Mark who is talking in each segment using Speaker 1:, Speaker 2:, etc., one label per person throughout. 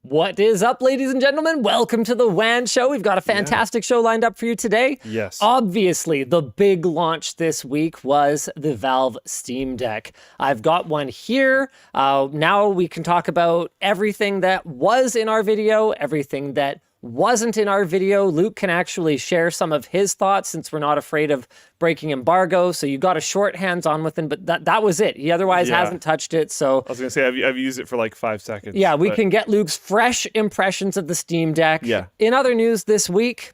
Speaker 1: What is up, ladies and gentlemen? Welcome to the WAN show. We've got a fantastic show lined up for you today.
Speaker 2: Yes.
Speaker 1: Obviously, the big launch this week was the Valve Steam Deck. I've got one here. Now we can talk about everything that was in our video, everything that wasn't in our video. Luke can actually share some of his thoughts since we're not afraid of breaking embargo. So you got a short hands-on with him, but that was it. He otherwise hasn't touched it. So
Speaker 2: I was gonna say I've used it for like 5 seconds.
Speaker 1: Yeah, we can get Luke's fresh impressions of the Steam Deck.
Speaker 2: Yeah.
Speaker 1: In other news this week,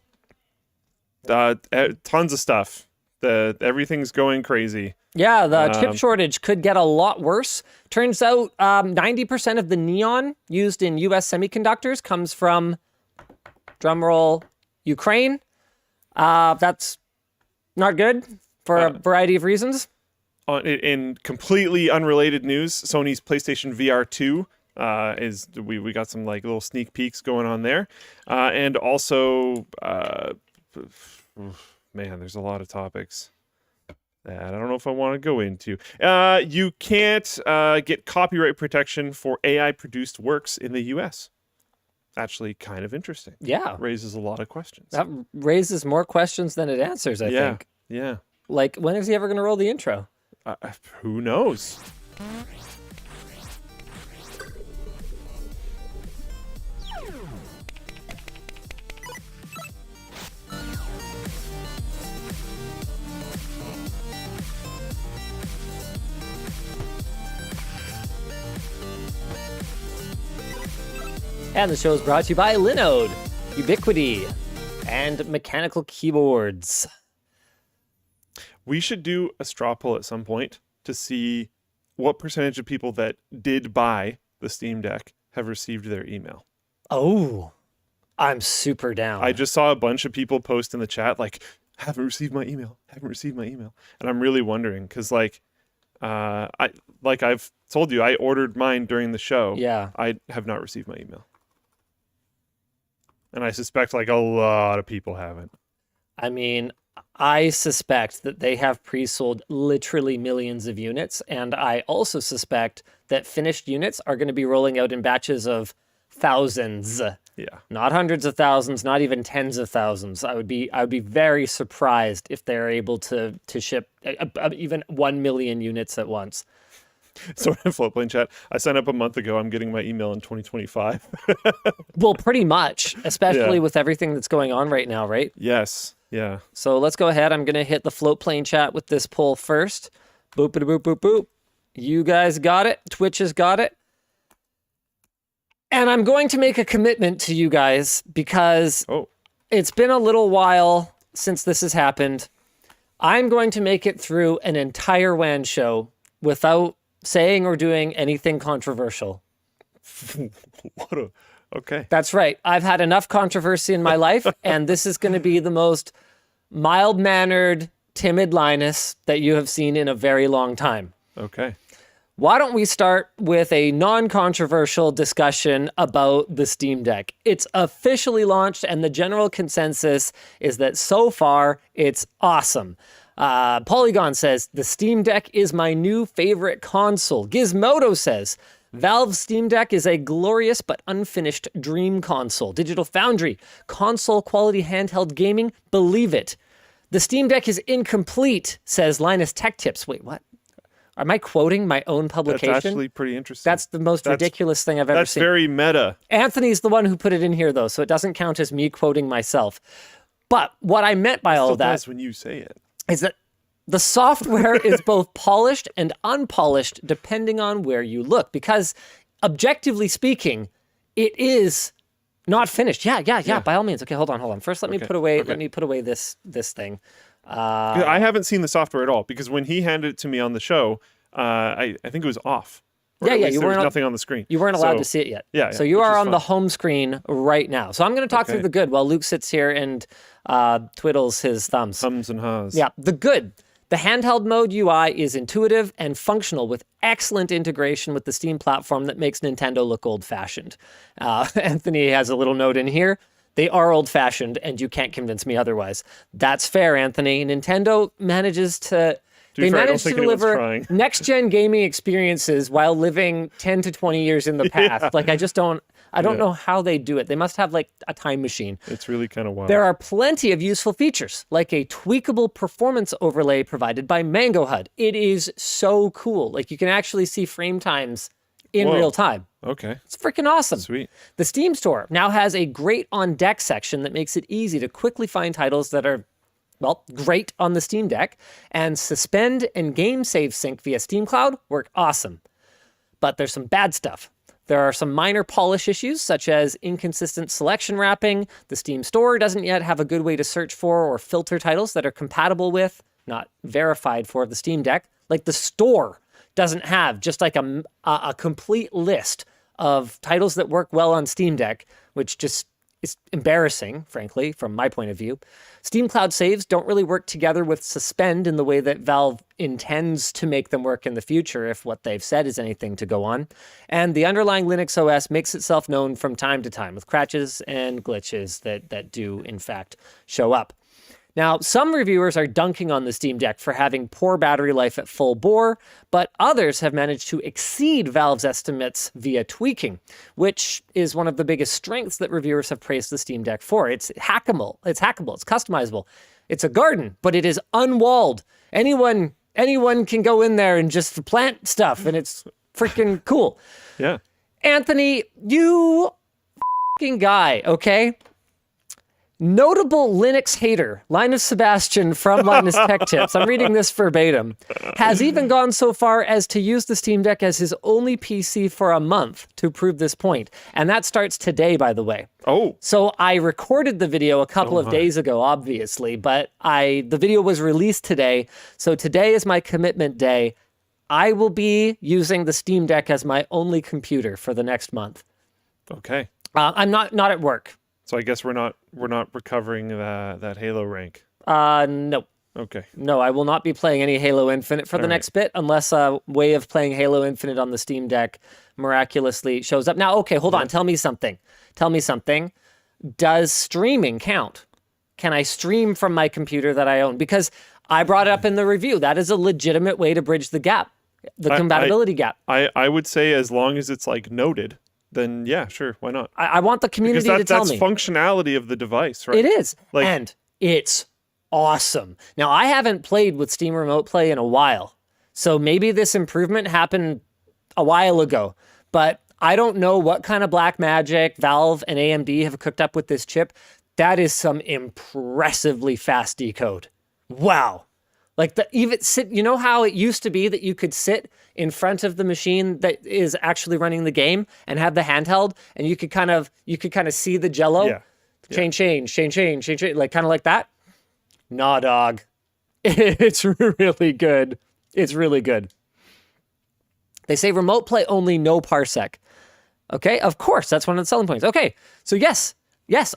Speaker 2: tons of stuff. Everything's going crazy.
Speaker 1: Yeah, the chip shortage could get a lot worse. Turns out 90% of the neon used in US semiconductors comes from, drumroll, Ukraine. That's not good for a variety of reasons.
Speaker 2: In completely unrelated news, Sony's PlayStation VR 2 we got some like little sneak peeks going on there, and also man, there's a lot of topics that I don't know if I want to go into. You can't get copyright protection for AI produced works in the US. Actually kind of interesting.
Speaker 1: Yeah.
Speaker 2: Raises a lot of questions.
Speaker 1: That raises more questions than it answers, I think.
Speaker 2: Yeah.
Speaker 1: Like, when is he ever going to roll the intro?
Speaker 2: Who knows?
Speaker 1: And the show is brought to you by Linode, Ubiquiti, and MechanicalKeyboards.
Speaker 2: We should do a straw poll at some point to see what percentage of people that did buy the Steam Deck have received their email.
Speaker 1: Oh, I'm super down.
Speaker 2: I just saw a bunch of people post in the chat like, haven't received my email, and I'm really wondering because I've told you, I ordered mine during the show.
Speaker 1: Yeah,
Speaker 2: I have not received my email. And I suspect like a lot of people haven't.
Speaker 1: I mean, I suspect that they have pre-sold literally millions of units. And I also suspect that finished units are going to be rolling out in batches of thousands.
Speaker 2: Yeah.
Speaker 1: Not hundreds of thousands, not even tens of thousands. I would be very surprised if they're able to ship even 1 million units at once.
Speaker 2: So in Floatplane chat, I signed up a month ago. I'm getting my email in 2025.
Speaker 1: Well, pretty much, especially with everything that's going on right now, right?
Speaker 2: Yes. Yeah.
Speaker 1: So let's go ahead. I'm going to hit the Floatplane chat with this poll first. Boop, boop, boop, boop, boop. You guys got it. Twitch has got it. And I'm going to make a commitment to you guys because it's been a little while since this has happened. I'm going to make it through an entire WAN show without saying or doing anything controversial.
Speaker 2: Okay.
Speaker 1: That's right. I've had enough controversy in my life, and this is going to be the most mild-mannered, timid Linus that you have seen in a very long time.
Speaker 2: Okay.
Speaker 1: Why don't we start with a non-controversial discussion about the Steam Deck? It's officially launched, and the general consensus is that so far, it's awesome. Polygon says, the Steam Deck is my new favorite console. Gizmodo says, Valve Steam Deck is a glorious but unfinished dream console. Digital Foundry, console quality handheld gaming, believe it. The Steam Deck is incomplete, says Linus Tech Tips. Wait, what? Am I quoting my own publication?
Speaker 2: That's actually pretty interesting.
Speaker 1: That's the most ridiculous thing I've ever seen.
Speaker 2: That's very meta.
Speaker 1: Anthony's the one who put it in here, though, so it doesn't count as me quoting myself. But what I meant by all of that
Speaker 2: when you say it
Speaker 1: is that the software is both polished and unpolished depending on where you look, because objectively speaking, it is not finished. Yeah, by all means. Okay, hold on. First, let me put away this thing.
Speaker 2: I haven't seen the software at all because when he handed it to me on the show, I think it was off.
Speaker 1: Yeah,
Speaker 2: you weren't nothing on the screen.
Speaker 1: You weren't allowed to see it yet.
Speaker 2: Yeah.
Speaker 1: So you are on the home screen right now. So I'm going to talk through the good while Luke sits here and twiddles his thumbs.
Speaker 2: Hums and haws.
Speaker 1: Yeah, the good. The handheld mode UI is intuitive and functional with excellent integration with the Steam platform that makes Nintendo look old-fashioned. Anthony has a little note in here. They are old-fashioned, and you can't convince me otherwise. That's fair, Anthony. Nintendo manages to They
Speaker 2: fair, I don't
Speaker 1: managed to
Speaker 2: think anyone's
Speaker 1: deliver
Speaker 2: trying.
Speaker 1: next-gen gaming experiences while living 10 to 20 years in the past. Like, I don't know how they do it. They must have, like, a time machine.
Speaker 2: It's really kind of wild.
Speaker 1: There are plenty of useful features, like a tweakable performance overlay provided by Mango HUD. It is so cool. Like, you can actually see frame times in real time.
Speaker 2: Okay.
Speaker 1: It's freaking awesome.
Speaker 2: Sweet.
Speaker 1: The Steam Store now has a great on deck section that makes it easy to quickly find titles that are, well, great on the Steam Deck, and suspend and game save sync via Steam Cloud work awesome. But there's some bad stuff. There are some minor polish issues, such as inconsistent selection wrapping. The Steam Store doesn't yet have a good way to search for or filter titles that are compatible with, not verified for, the Steam Deck. Like, the store doesn't have just like a complete list of titles that work well on Steam Deck, which just is embarrassing, frankly, from my point of view. Steam Cloud saves don't really work together with Suspend in the way that Valve intends to make them work in the future, if what they've said is anything to go on. And the underlying Linux OS makes itself known from time to time with crashes and glitches that do, in fact, show up. Now, some reviewers are dunking on the Steam Deck for having poor battery life at full bore, but others have managed to exceed Valve's estimates via tweaking, which is one of the biggest strengths that reviewers have praised the Steam Deck for. It's hackable, it's customizable. It's a garden, but it is unwalled. Anyone can go in there and just plant stuff, and it's freaking cool.
Speaker 2: Yeah.
Speaker 1: Anthony, you fucking guy, okay? Notable Linux hater, Linus Sebastian from Linus Tech Tips, I'm reading this verbatim, has even gone so far as to use the Steam Deck as his only PC for a month to prove this point. And that starts today, by the way.
Speaker 2: Oh.
Speaker 1: So I recorded the video a couple of days ago, obviously, but the video was released today. So today is my commitment day. I will be using the Steam Deck as my only computer for the next month.
Speaker 2: Okay.
Speaker 1: I'm not at work.
Speaker 2: So I guess we're not recovering that Halo rank.
Speaker 1: No.
Speaker 2: Okay.
Speaker 1: No, I will not be playing any Halo Infinite for the next bit unless a way of playing Halo Infinite on the Steam Deck miraculously shows up. Now, okay, hold on. Tell me something. Does streaming count? Can I stream from my computer that I own? Because I brought it up in the review. That is a legitimate way to bridge the gap, the compatibility gap.
Speaker 2: I would say as long as it's like noted, then yeah, sure, why not?
Speaker 1: I want the community to tell me.
Speaker 2: That's functionality of the device, right?
Speaker 1: It is. And it's awesome. Now, I haven't played with Steam Remote Play in a while, so maybe this improvement happened a while ago, but I don't know what kind of black magic Valve and AMD have cooked up with this chip. That is some impressively fast decode. Wow. Like, you know how it used to be that you could sit in front of the machine that is actually running the game and have the handheld, and you could kind of see the jello?
Speaker 2: Yeah.
Speaker 1: Change, like kind of like that? Nah, dog. It's really good. It's really good. They say remote play only, no parsec. Okay, of course, that's one of the selling points. Okay, so yes,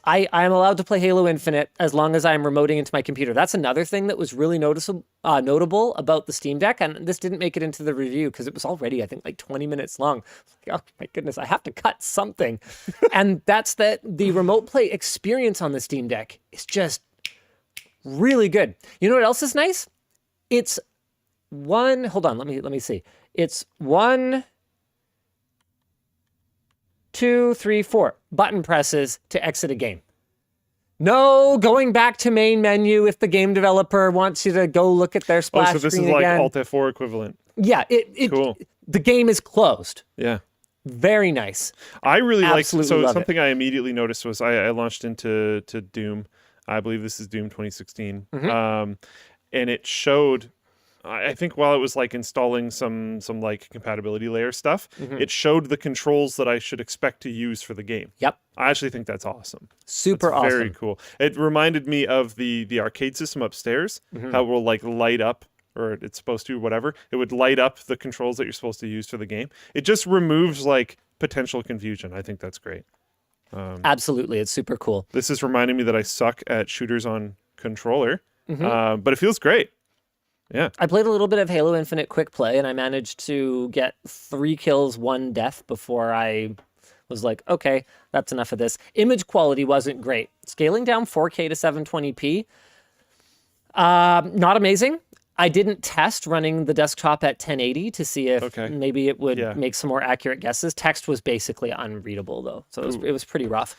Speaker 1: I am allowed to play Halo Infinite as long as I'm remoting into my computer. That's another thing that was really notable about the Steam Deck, and this didn't make it into the review because it was already, I think, like 20 minutes long. Oh my goodness, I have to cut something. And that's that the remote play experience on the Steam Deck is just really good. You know what else is nice? It's hold on, let me see. It's 1, 2, 3, 4 button presses to exit a game. No going back to main menu if the game developer wants you to go look at their splash screen again.
Speaker 2: So this is like Alt F4 equivalent.
Speaker 1: Yeah, cool. The game is closed.
Speaker 2: Yeah.
Speaker 1: Very nice.
Speaker 2: I really like,
Speaker 1: so
Speaker 2: something I immediately noticed was I launched into Doom. I believe this is Doom 2016. And it showed, I think while it was like installing some like compatibility layer stuff, it showed the controls that I should expect to use for the game.
Speaker 1: Yep.
Speaker 2: I actually think that's awesome.
Speaker 1: Super awesome.
Speaker 2: Very cool. It reminded me of the arcade system upstairs, how it will like light up, or it's supposed to, whatever. It would light up the controls that you're supposed to use for the game. It just removes like potential confusion. I think that's great.
Speaker 1: Absolutely. It's super cool.
Speaker 2: This is reminding me that I suck at shooters on controller, but it feels great. Yeah.
Speaker 1: I played a little bit of Halo Infinite Quick Play, and I managed to get 3 kills, 1 death before I was like, okay, that's enough of this. Image quality wasn't great. Scaling down 4K to 720p, not amazing. I didn't test running the desktop at 1080 to see if maybe it would make some more accurate guesses. Text was basically unreadable though, so it was pretty rough.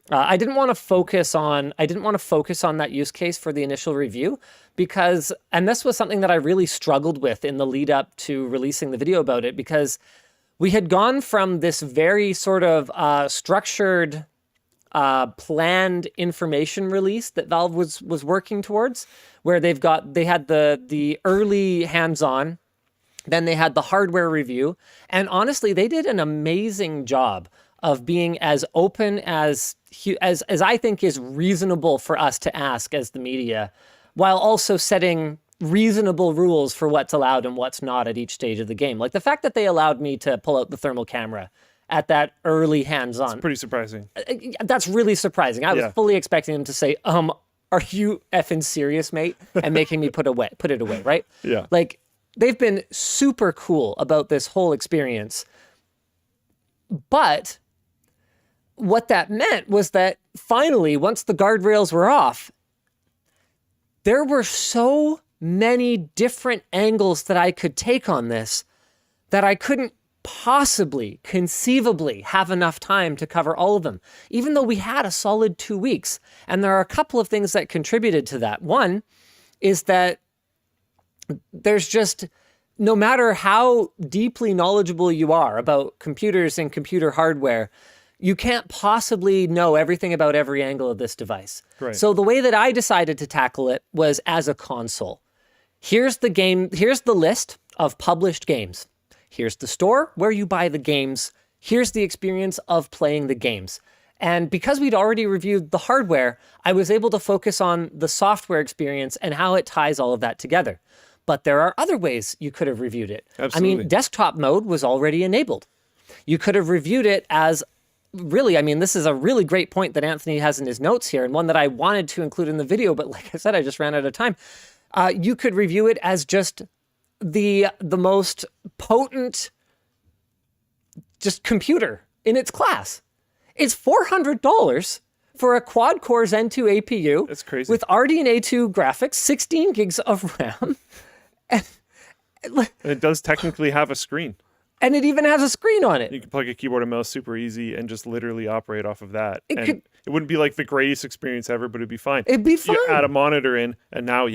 Speaker 1: I didn't want to focus on that use case for the initial review because, and this was something that I really struggled with in the lead up to releasing the video about it, because we had gone from this very sort of structured, planned information release that Valve was working towards, where they had the early hands-on, then they had the hardware review, and honestly, they did an amazing job of being as open as I think is reasonable for us to ask as the media, while also setting reasonable rules for what's allowed and what's not at each stage of the game. Like the fact that they allowed me to pull out the thermal camera at that early hands-on.
Speaker 2: It's pretty surprising.
Speaker 1: That's really surprising. I was fully expecting them to say, are you effing serious, mate? And making me put it away, right?
Speaker 2: Yeah.
Speaker 1: Like, they've been super cool about this whole experience. But what that meant was that finally, once the guardrails were off, there were so many different angles that I could take on this that I couldn't possibly, conceivably have enough time to cover all of them, even though we had a solid 2 weeks. And there are a couple of things that contributed to that. One is that there's just, no matter how deeply knowledgeable you are about computers and computer hardware, you can't possibly know everything about every angle of this device.
Speaker 2: Right.
Speaker 1: So the way that I decided to tackle it was as a console. Here's the list of published games. Here's the store where you buy the games. Here's the experience of playing the games. And because we'd already reviewed the hardware, I was able to focus on the software experience and how it ties all of that together. But there are other ways you could have reviewed it.
Speaker 2: Absolutely.
Speaker 1: I mean, desktop mode was already enabled. You could have reviewed it as, really, I mean, this is a really great point that Anthony has in his notes here, and one that I wanted to include in the video, but like I said, I just ran out of time. You could review it as just the most potent just computer in its class. It's $400 for a quad-core Zen 2 APU.
Speaker 2: That's crazy.
Speaker 1: With RDNA 2 graphics, 16 gigs of RAM. And
Speaker 2: it does technically have a screen.
Speaker 1: And it even has a screen on it.
Speaker 2: You can plug a keyboard and mouse super easy and just literally operate off of that. It wouldn't be like the greatest experience ever, but it'd be fine.
Speaker 1: It'd be fine.
Speaker 2: You add a monitor in, and now,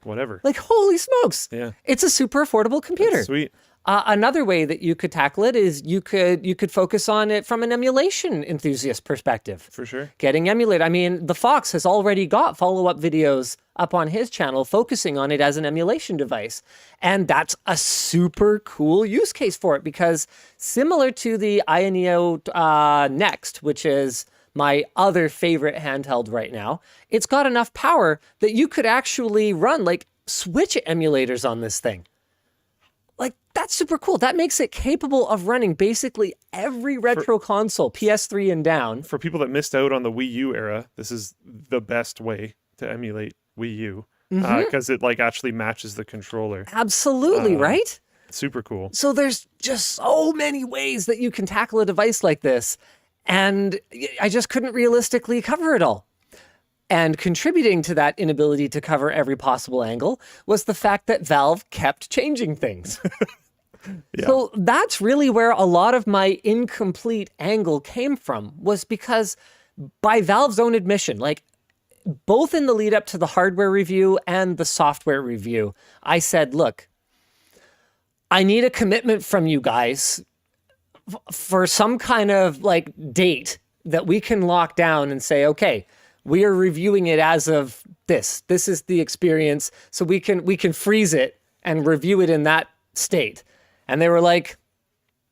Speaker 2: whatever.
Speaker 1: Like, holy smokes.
Speaker 2: Yeah.
Speaker 1: It's a super affordable computer.
Speaker 2: That's sweet.
Speaker 1: Another way that you could tackle it is you could focus on it from an emulation enthusiast perspective.
Speaker 2: For sure.
Speaker 1: Getting emulated. I mean, the Fox has already got follow-up videos up on his channel focusing on it as an emulation device. And that's a super cool use case for it, because similar to the AYANEO Next, which is my other favorite handheld right now, it's got enough power that you could actually run like Switch emulators on this thing. Like, that's super cool. That makes it capable of running basically every retro console, PS3 and down.
Speaker 2: For people that missed out on the Wii U era, this is the best way to emulate Wii U, because it like actually matches the controller.
Speaker 1: Absolutely, right?
Speaker 2: Super cool.
Speaker 1: So there's just so many ways that you can tackle a device like this, and I just couldn't realistically cover it all. And contributing to that inability to cover every possible angle was the fact that Valve kept changing things.
Speaker 2: Yeah.
Speaker 1: So that's really where a lot of my incomplete angle came from, was because by Valve's own admission, like both in the lead up to the hardware review and the software review, I said, look, I need a commitment from you guys for some kind of like date that we can lock down and say, okay, we are reviewing it as of this. This is the experience, so we can freeze it and review it in that state. And they were like,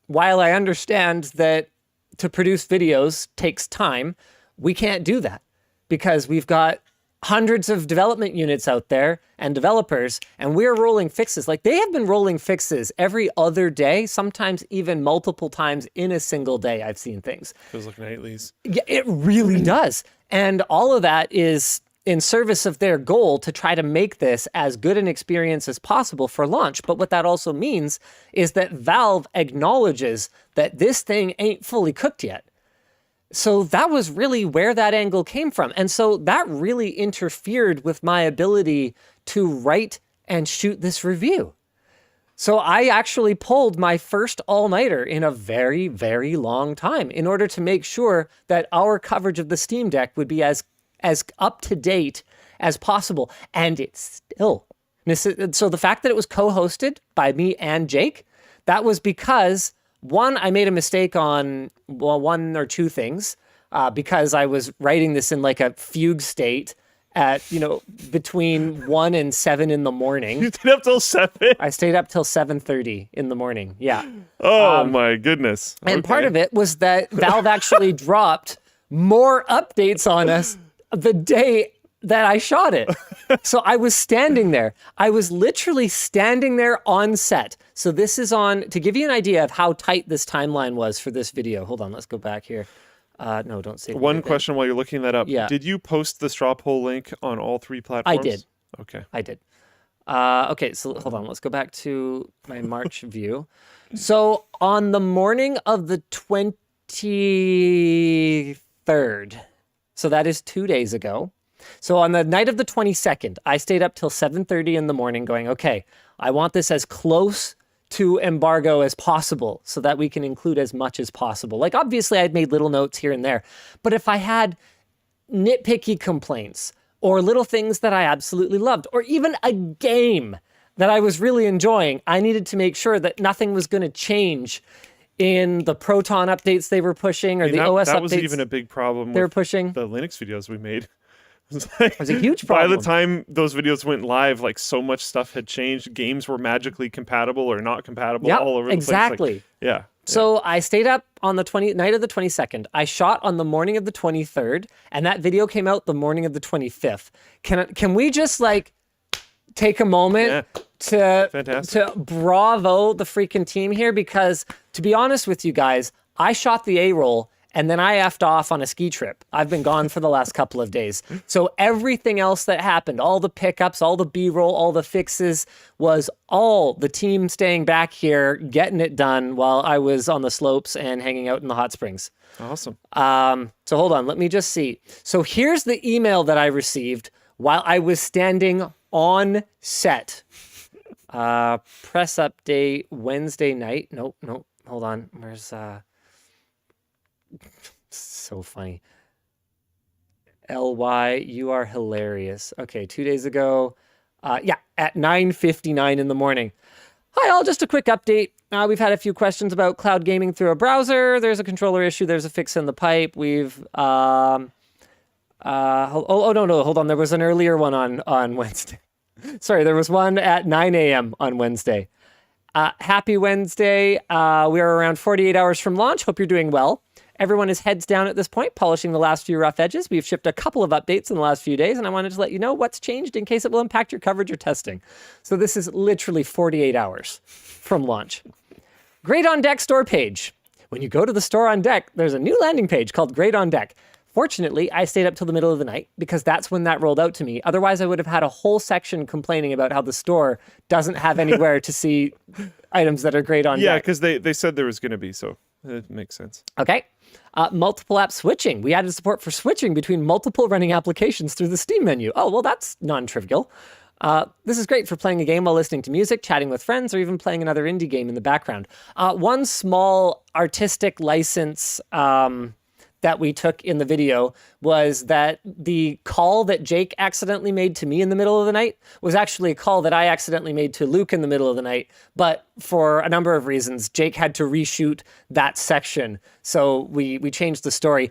Speaker 1: while I understand that to produce videos takes time, we can't do that because we've got hundreds of development units out there and developers, and we're rolling fixes. Like, they have been rolling fixes every other day, sometimes even multiple times in a single day. I've seen things.
Speaker 2: Feels like nightlies.
Speaker 1: Yeah, it really does. And all of that is in service of their goal to try to make this as good an experience as possible for launch. But what that also means is that Valve acknowledges that this thing ain't fully cooked yet. So that was really where that angle came from. And so that really interfered with my ability to write and shoot this review. So I actually pulled my first all-nighter in a very, very long time in order to make sure that our coverage of the Steam Deck would be as up-to-date as possible. And it's still. So the fact that it was co-hosted by me and Jake, that was because, one, I made a mistake on one or two things because I was writing this in like a fugue state at, between 1 and 7 in the morning.
Speaker 2: You stayed up till 7?
Speaker 1: I stayed up till 7:30 in the morning. Yeah.
Speaker 2: Oh my goodness.
Speaker 1: And part of it was that Valve actually dropped more updates on us the day that I shot it. So I was standing there. I was literally standing there on set. So this is on, to give you an idea of how tight this timeline was for this video. Hold on, let's go back here. No, don't say
Speaker 2: one question while you're looking that up.
Speaker 1: Yeah.
Speaker 2: Did you post the Strawpoll link on all 3 platforms?
Speaker 1: I did.
Speaker 2: Okay.
Speaker 1: I did. Okay, so hold on. Let's go back to my March view. So on the morning of the 23rd, so that is 2 days ago. So on the night of the 22nd, I stayed up till 7:30 in the morning going, okay, I want this as close to embargo as possible so that we can include as much as possible. Like, obviously, I'd made little notes here and there, but if I had nitpicky complaints or little things that I absolutely loved, or even a game that I was really enjoying, I needed to make sure that nothing was going to change in the Proton updates they were pushing or the OS updates.
Speaker 2: That was even a big problem
Speaker 1: they were pushing.
Speaker 2: The Linux videos we made.
Speaker 1: It was a huge problem.
Speaker 2: By the time those videos went live, like so much stuff had changed. Games were magically compatible or not compatible all over the place.
Speaker 1: Exactly.
Speaker 2: Yeah.
Speaker 1: So I stayed up on the night of the 22nd. I shot on the morning of the 23rd, and that video came out the morning of the 25th. Can we just like take a moment to bravo the freaking team here? Because to be honest with you guys, I shot the A-roll and then I effed off on a ski trip. I've been gone for the last couple of days. So everything else that happened, all the pickups, all the B-roll, all the fixes, was all the team staying back here, getting it done while I was on the slopes and hanging out in the hot springs.
Speaker 2: Awesome.
Speaker 1: So hold on, let me just see. So here's the email that I received while I was standing on set. Press update Wednesday night. Nope, hold on. Where's... so funny. LY, you are hilarious. Okay, 2 days ago, at 9:59 in the morning. Hi all, just a quick update. We've had a few questions about cloud gaming through a browser. There's a controller issue. There's a fix in the pipe. We've no, hold on. There was an earlier one on Wednesday. Sorry, there was one at 9 a.m. on Wednesday. Happy Wednesday. We are around 48 hours from launch. Hope you're doing well. Everyone is heads down at this point, polishing the last few rough edges. We've shipped a couple of updates in the last few days, and I wanted to let you know what's changed in case it will impact your coverage or testing. So this is literally 48 hours from launch. Great on Deck store page. When you go to the store on Deck, there's a new landing page called Great on Deck. Fortunately, I stayed up till the middle of the night because that's when that rolled out to me. Otherwise, I would have had a whole section complaining about how the store doesn't have anywhere to see items that are great on Deck.
Speaker 2: Yeah, because they said there was going to be, so it makes sense.
Speaker 1: Okay. Multiple app switching. We added support for switching between multiple running applications through the Steam menu. Oh, well, that's non-trivial. This is great for playing a game while listening to music, chatting with friends, or even playing another indie game in the background. One small artistic license that we took in the video was that the call that Jake accidentally made to me in the middle of the night was actually a call that I accidentally made to Luke in the middle of the night. But for a number of reasons, Jake had to reshoot that section. So we changed the story.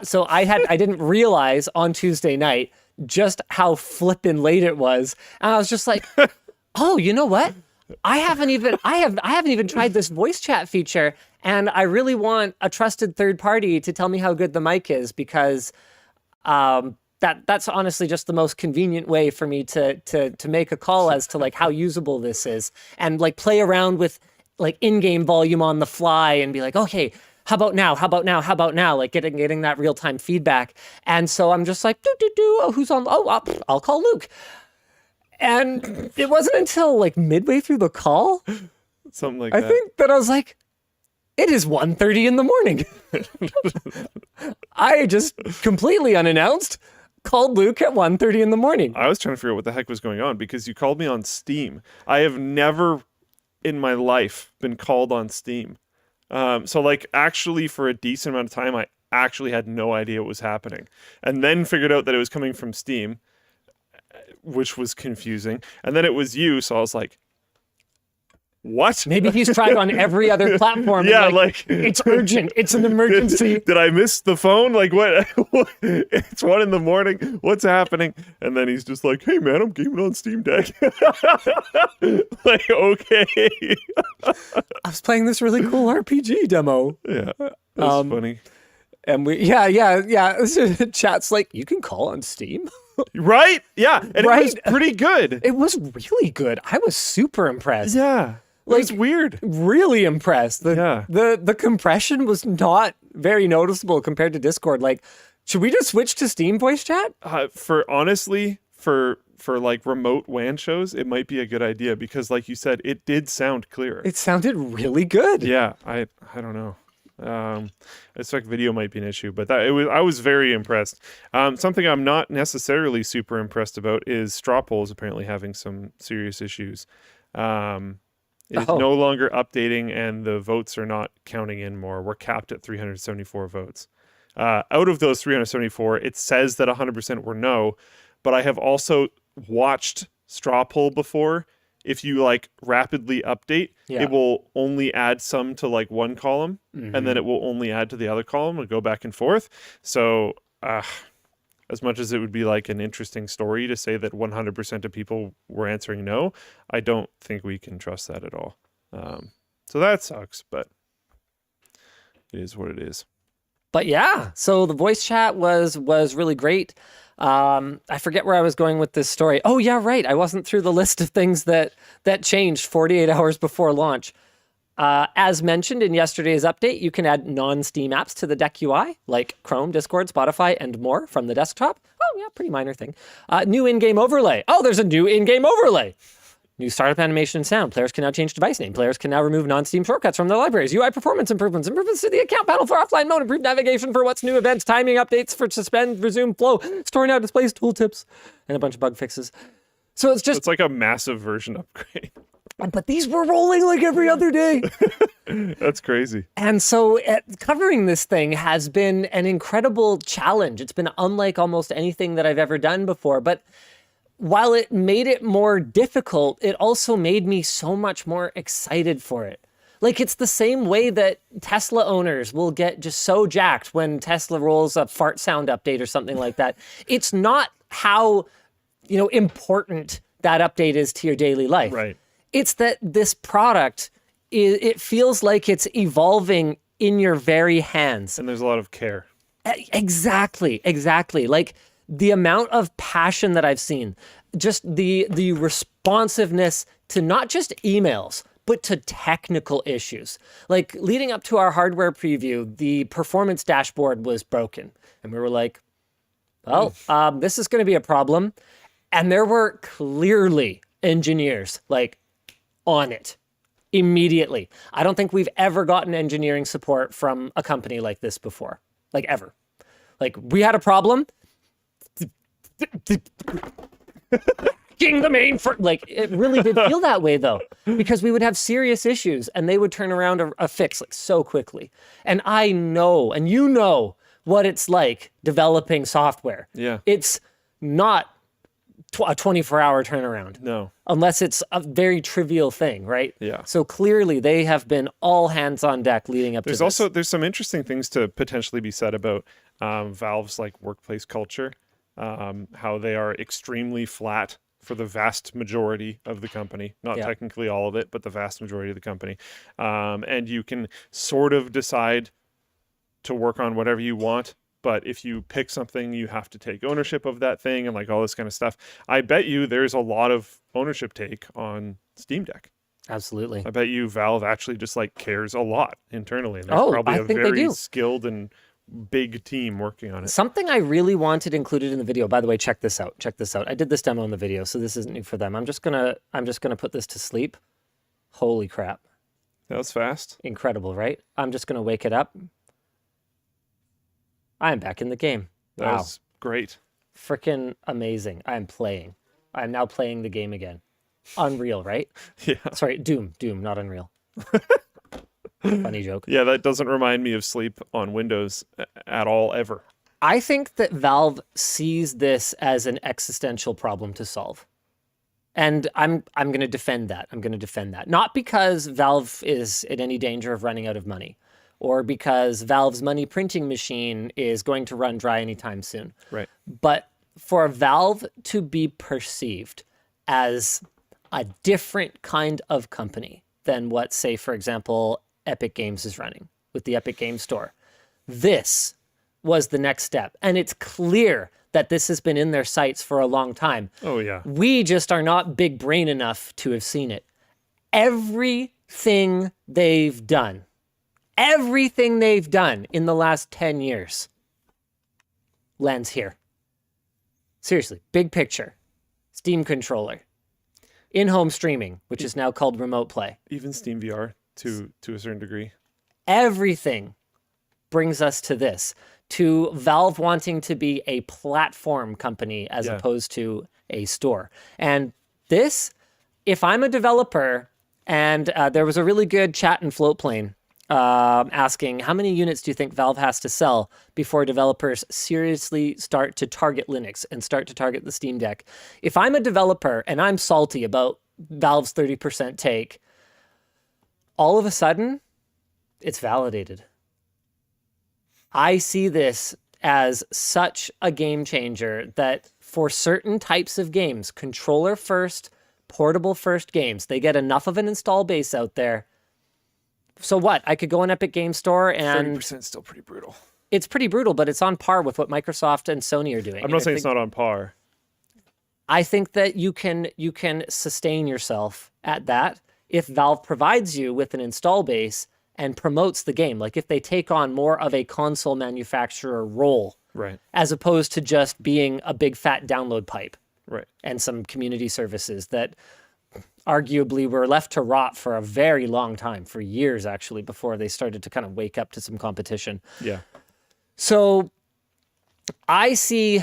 Speaker 1: So I didn't realize on Tuesday night just how flippin' late it was. And I was just like, oh, you know what? I haven't even tried this voice chat feature, and I really want a trusted third party to tell me how good the mic is, because that's honestly just the most convenient way for me to make a call as to like how usable this is, and like play around with like in-game volume on the fly and be like, okay, how about now? How about now? How about now? Like getting that real-time feedback. And so I'm just like, oh, who's on? Oh, I'll call Luke. And it wasn't until like midway through the call,
Speaker 2: something like that,
Speaker 1: I think, that I was like, it is 1:30 in the morning. I just completely unannounced called Luke at 1:30 in the morning.
Speaker 2: I was trying to figure out what the heck was going on because you called me on Steam. I have never in my life been called on Steam. So like actually for a decent amount of time, I actually had no idea what was happening, and then figured out that it was coming from Steam, which was confusing. And then it was you, so I was like, what?
Speaker 1: Maybe he's tried on every other platform.
Speaker 2: Yeah,
Speaker 1: and
Speaker 2: like
Speaker 1: it's urgent. It's an emergency.
Speaker 2: Did I miss the phone? Like what? It's 1 a.m. What's happening? And then he's just like, "Hey man, I'm gaming on Steam Deck." Like, okay.
Speaker 1: I was playing this really cool RPG demo.
Speaker 2: Yeah, that's funny.
Speaker 1: And yeah. Chat's like, you can call on Steam.
Speaker 2: Right? Yeah, and
Speaker 1: Right?
Speaker 2: it was pretty good.
Speaker 1: It was really good. I was super impressed.
Speaker 2: Yeah, it's weird.
Speaker 1: Really impressed.
Speaker 2: Yeah.
Speaker 1: The compression was not very noticeable compared to Discord. Like, should we just switch to Steam voice chat?
Speaker 2: For like remote WAN shows, it might be a good idea because, like you said, it did sound clearer.
Speaker 1: It sounded really good.
Speaker 2: Yeah, I don't know. I suspect video might be an issue, but I was very impressed. Something I'm not necessarily super impressed about is Strawpoll is apparently having some serious issues. It's no longer updating, and the votes are not counting in more. We're capped at 374 votes. Out of those 374, it says that 100% were no, but I have also watched Strawpoll before. If you like rapidly update, it will only add some to like one column, and then it will only add to the other column and go back and forth. So as much as it would be like an interesting story to say that 100% of people were answering no, I don't think we can trust that at all. So that sucks, but it is what it is.
Speaker 1: But yeah, so the voice chat was really great. I forget where I was going with this story. Oh yeah, right. I wasn't through the list of things that changed 48 hours before launch. As mentioned in yesterday's update, you can add non-Steam apps to the deck UI, like Chrome, Discord, Spotify, and more from the desktop. Oh yeah, pretty minor thing. New in-game overlay. Oh, there's a new in-game overlay. New startup animation and sound. Players can now change device name. Players can now remove non-Steam shortcuts from their libraries. UI performance improvements. Improvements to the account panel for offline mode. Improved navigation for what's new events. Timing updates for suspend, resume, flow. Store now displays, tooltips, and a bunch of bug fixes. So it's
Speaker 2: like a massive version upgrade.
Speaker 1: But these were rolling like every other day.
Speaker 2: That's crazy.
Speaker 1: And so covering this thing has been an incredible challenge. It's been unlike almost anything that I've ever done before. But while it made it more difficult, it also made me so much more excited for it. Like, it's the same way that Tesla owners will get just so jacked when Tesla rolls a fart sound update or something like that. It's not how, important that update is to your daily life.
Speaker 2: Right.
Speaker 1: It's that this product, it feels like it's evolving in your very hands.
Speaker 2: And there's a lot of care.
Speaker 1: Exactly. Like, the amount of passion that I've seen, just the responsiveness to not just emails, but to technical issues. Like, leading up to our hardware preview, the performance dashboard was broken. And we were like, well, this is going to be a problem. And there were clearly engineers, like, on it immediately. I don't think we've ever gotten engineering support from a company like this before. Like, ever. Like, we had a problem. King the main for like it really did feel that way though, because we would have serious issues and they would turn around a fix like so quickly. And I know, and you know what it's like developing software.
Speaker 2: Yeah,
Speaker 1: it's not a 24-hour turnaround.
Speaker 2: No,
Speaker 1: unless it's a very trivial thing, right?
Speaker 2: Yeah.
Speaker 1: So clearly they have been all hands on deck leading up to this.
Speaker 2: There's some interesting things to potentially be said about Valve's like workplace culture. How they are extremely flat for the vast majority of the company, not technically all of it, but the vast majority of the company. And you can sort of decide to work on whatever you want, but if you pick something, you have to take ownership of that thing and like all this kind of stuff. I bet you there's a lot of ownership take on Steam Deck.
Speaker 1: Absolutely.
Speaker 2: I bet you Valve actually just like cares a lot internally. And there's probably a very skilled and big team working on it.
Speaker 1: Something I really wanted included in the video. By the way, check this out. I did this demo in the video, so this isn't new for them. I'm just gonna put this to sleep. Holy crap.
Speaker 2: That was fast.
Speaker 1: Incredible, right? I'm just gonna wake it up. I am back in the game.
Speaker 2: That was great.
Speaker 1: Freaking amazing. I'm now playing the game again. Unreal, right?
Speaker 2: Yeah.
Speaker 1: Sorry, Doom, not Unreal. Funny joke.
Speaker 2: Yeah, that doesn't remind me of sleep on Windows at all, ever.
Speaker 1: I think that Valve sees this as an existential problem to solve. And I'm going to defend that. Not because Valve is in any danger of running out of money, or because Valve's money printing machine is going to run dry anytime soon.
Speaker 2: Right.
Speaker 1: But for Valve to be perceived as a different kind of company than what, say, for example, Epic Games is running with the Epic Games Store, this was the next step. And it's clear that this has been in their sights for a long time.
Speaker 2: Oh, yeah.
Speaker 1: We just are not big brain enough to have seen it. Everything they've done in the last 10 years lands here. Seriously, big picture, Steam controller, in-home streaming, which is now called remote play.
Speaker 2: Even Steam VR to a certain degree.
Speaker 1: Everything brings us to this, to Valve wanting to be a platform company as opposed to a store. And this, if I'm a developer, and there was a really good chat in Floatplane asking, how many units do you think Valve has to sell before developers seriously start to target Linux and start to target the Steam Deck? If I'm a developer and I'm salty about Valve's 30% take, all of a sudden, it's validated. I see this as such a game changer that for certain types of games, controller first, portable first games, they get enough of an install base out there. So what? I could go on Epic Games Store and
Speaker 2: 30% is still pretty brutal.
Speaker 1: It's pretty brutal, but it's on par with what Microsoft and Sony are doing.
Speaker 2: I'm not saying it's not on par.
Speaker 1: I think that you can sustain yourself at that if Valve provides you with an install base and promotes the game. Like if they take on more of a console manufacturer role,
Speaker 2: Right.
Speaker 1: as opposed to just being a big fat download pipe.
Speaker 2: Right.
Speaker 1: And some community services that arguably were left to rot for a very long time, for years actually, before they started to kind of wake up to some competition.
Speaker 2: Yeah.
Speaker 1: So I see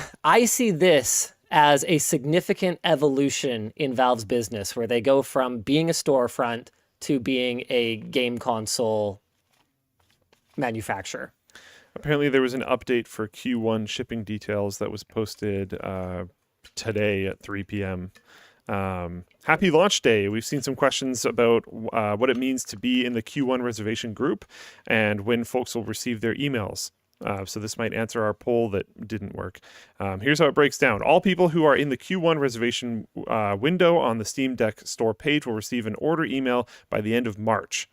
Speaker 1: this as a significant evolution in Valve's business, where they go from being a storefront to being a game console manufacturer.
Speaker 2: Apparently there was an update for Q1 shipping details that was posted today at 3 p.m. Happy launch day. We've seen some questions about what it means to be in the Q1 reservation group and when folks will receive their emails. So this might answer our poll that didn't work. Here's how it breaks down. All people who are in the Q1 reservation window on the Steam Deck store page will receive an order email by the end of March.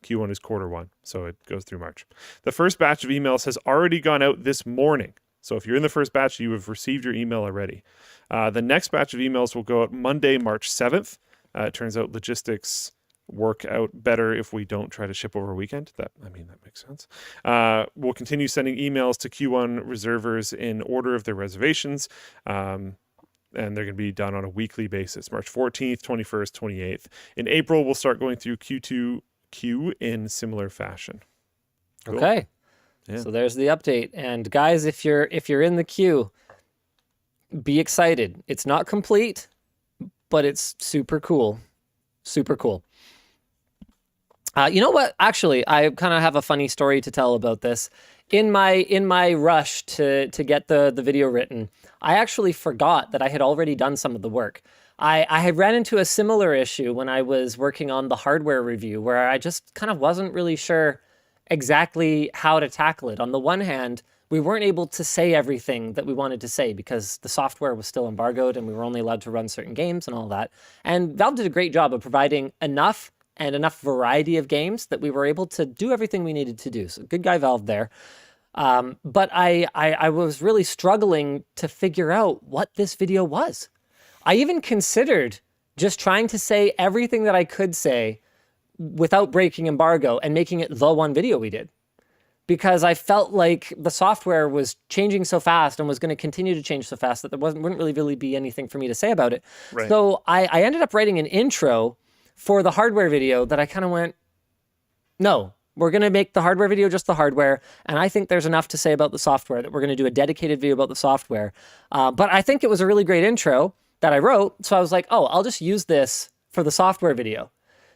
Speaker 2: Q1 is Q1, so it goes through March. The first batch of emails has already gone out this morning. So if you're in the first batch, you have received your email already. The next batch of emails will go out Monday, March 7th. It turns out logistics work out better if we don't try to ship over a weekend. That makes sense. We'll continue sending emails to Q1 reservers in order of their reservations. And they're going to be done on a weekly basis, March 14th, 21st, 28th. In April, we'll start going through Q2 queue in similar fashion. Cool.
Speaker 1: Okay.
Speaker 2: Yeah.
Speaker 1: So there's the update. And guys, if you're in the queue, be excited. It's not complete, but it's super cool. Super cool. You know what? Actually, I kind of have a funny story to tell about this. In my rush to get the video written, I actually forgot that I had already done some of the work. I had ran into a similar issue when I was working on the hardware review, where I just kind of wasn't really sure exactly how to tackle it. On the one hand, we weren't able to say everything that we wanted to say because the software was still embargoed and we were only allowed to run certain games and all that. And Valve did a great job of providing enough variety of games that we were able to do everything we needed to do. So good guy Valve there. But I was really struggling to figure out what this video was. I even considered just trying to say everything that I could say without breaking embargo and making it the one video we did. Because I felt like the software was changing so fast and was going to continue to change so fast that there wouldn't really be anything for me to say about it.
Speaker 2: Right.
Speaker 1: So I ended up writing an intro for the hardware video that I kind of went, no, We're going to make the hardware video just the hardware, and I think there's enough to say about the software that we're going to do a dedicated video about the software. But I think it was a really great intro that I wrote, so I was like, oh, I'll just use this for the software video,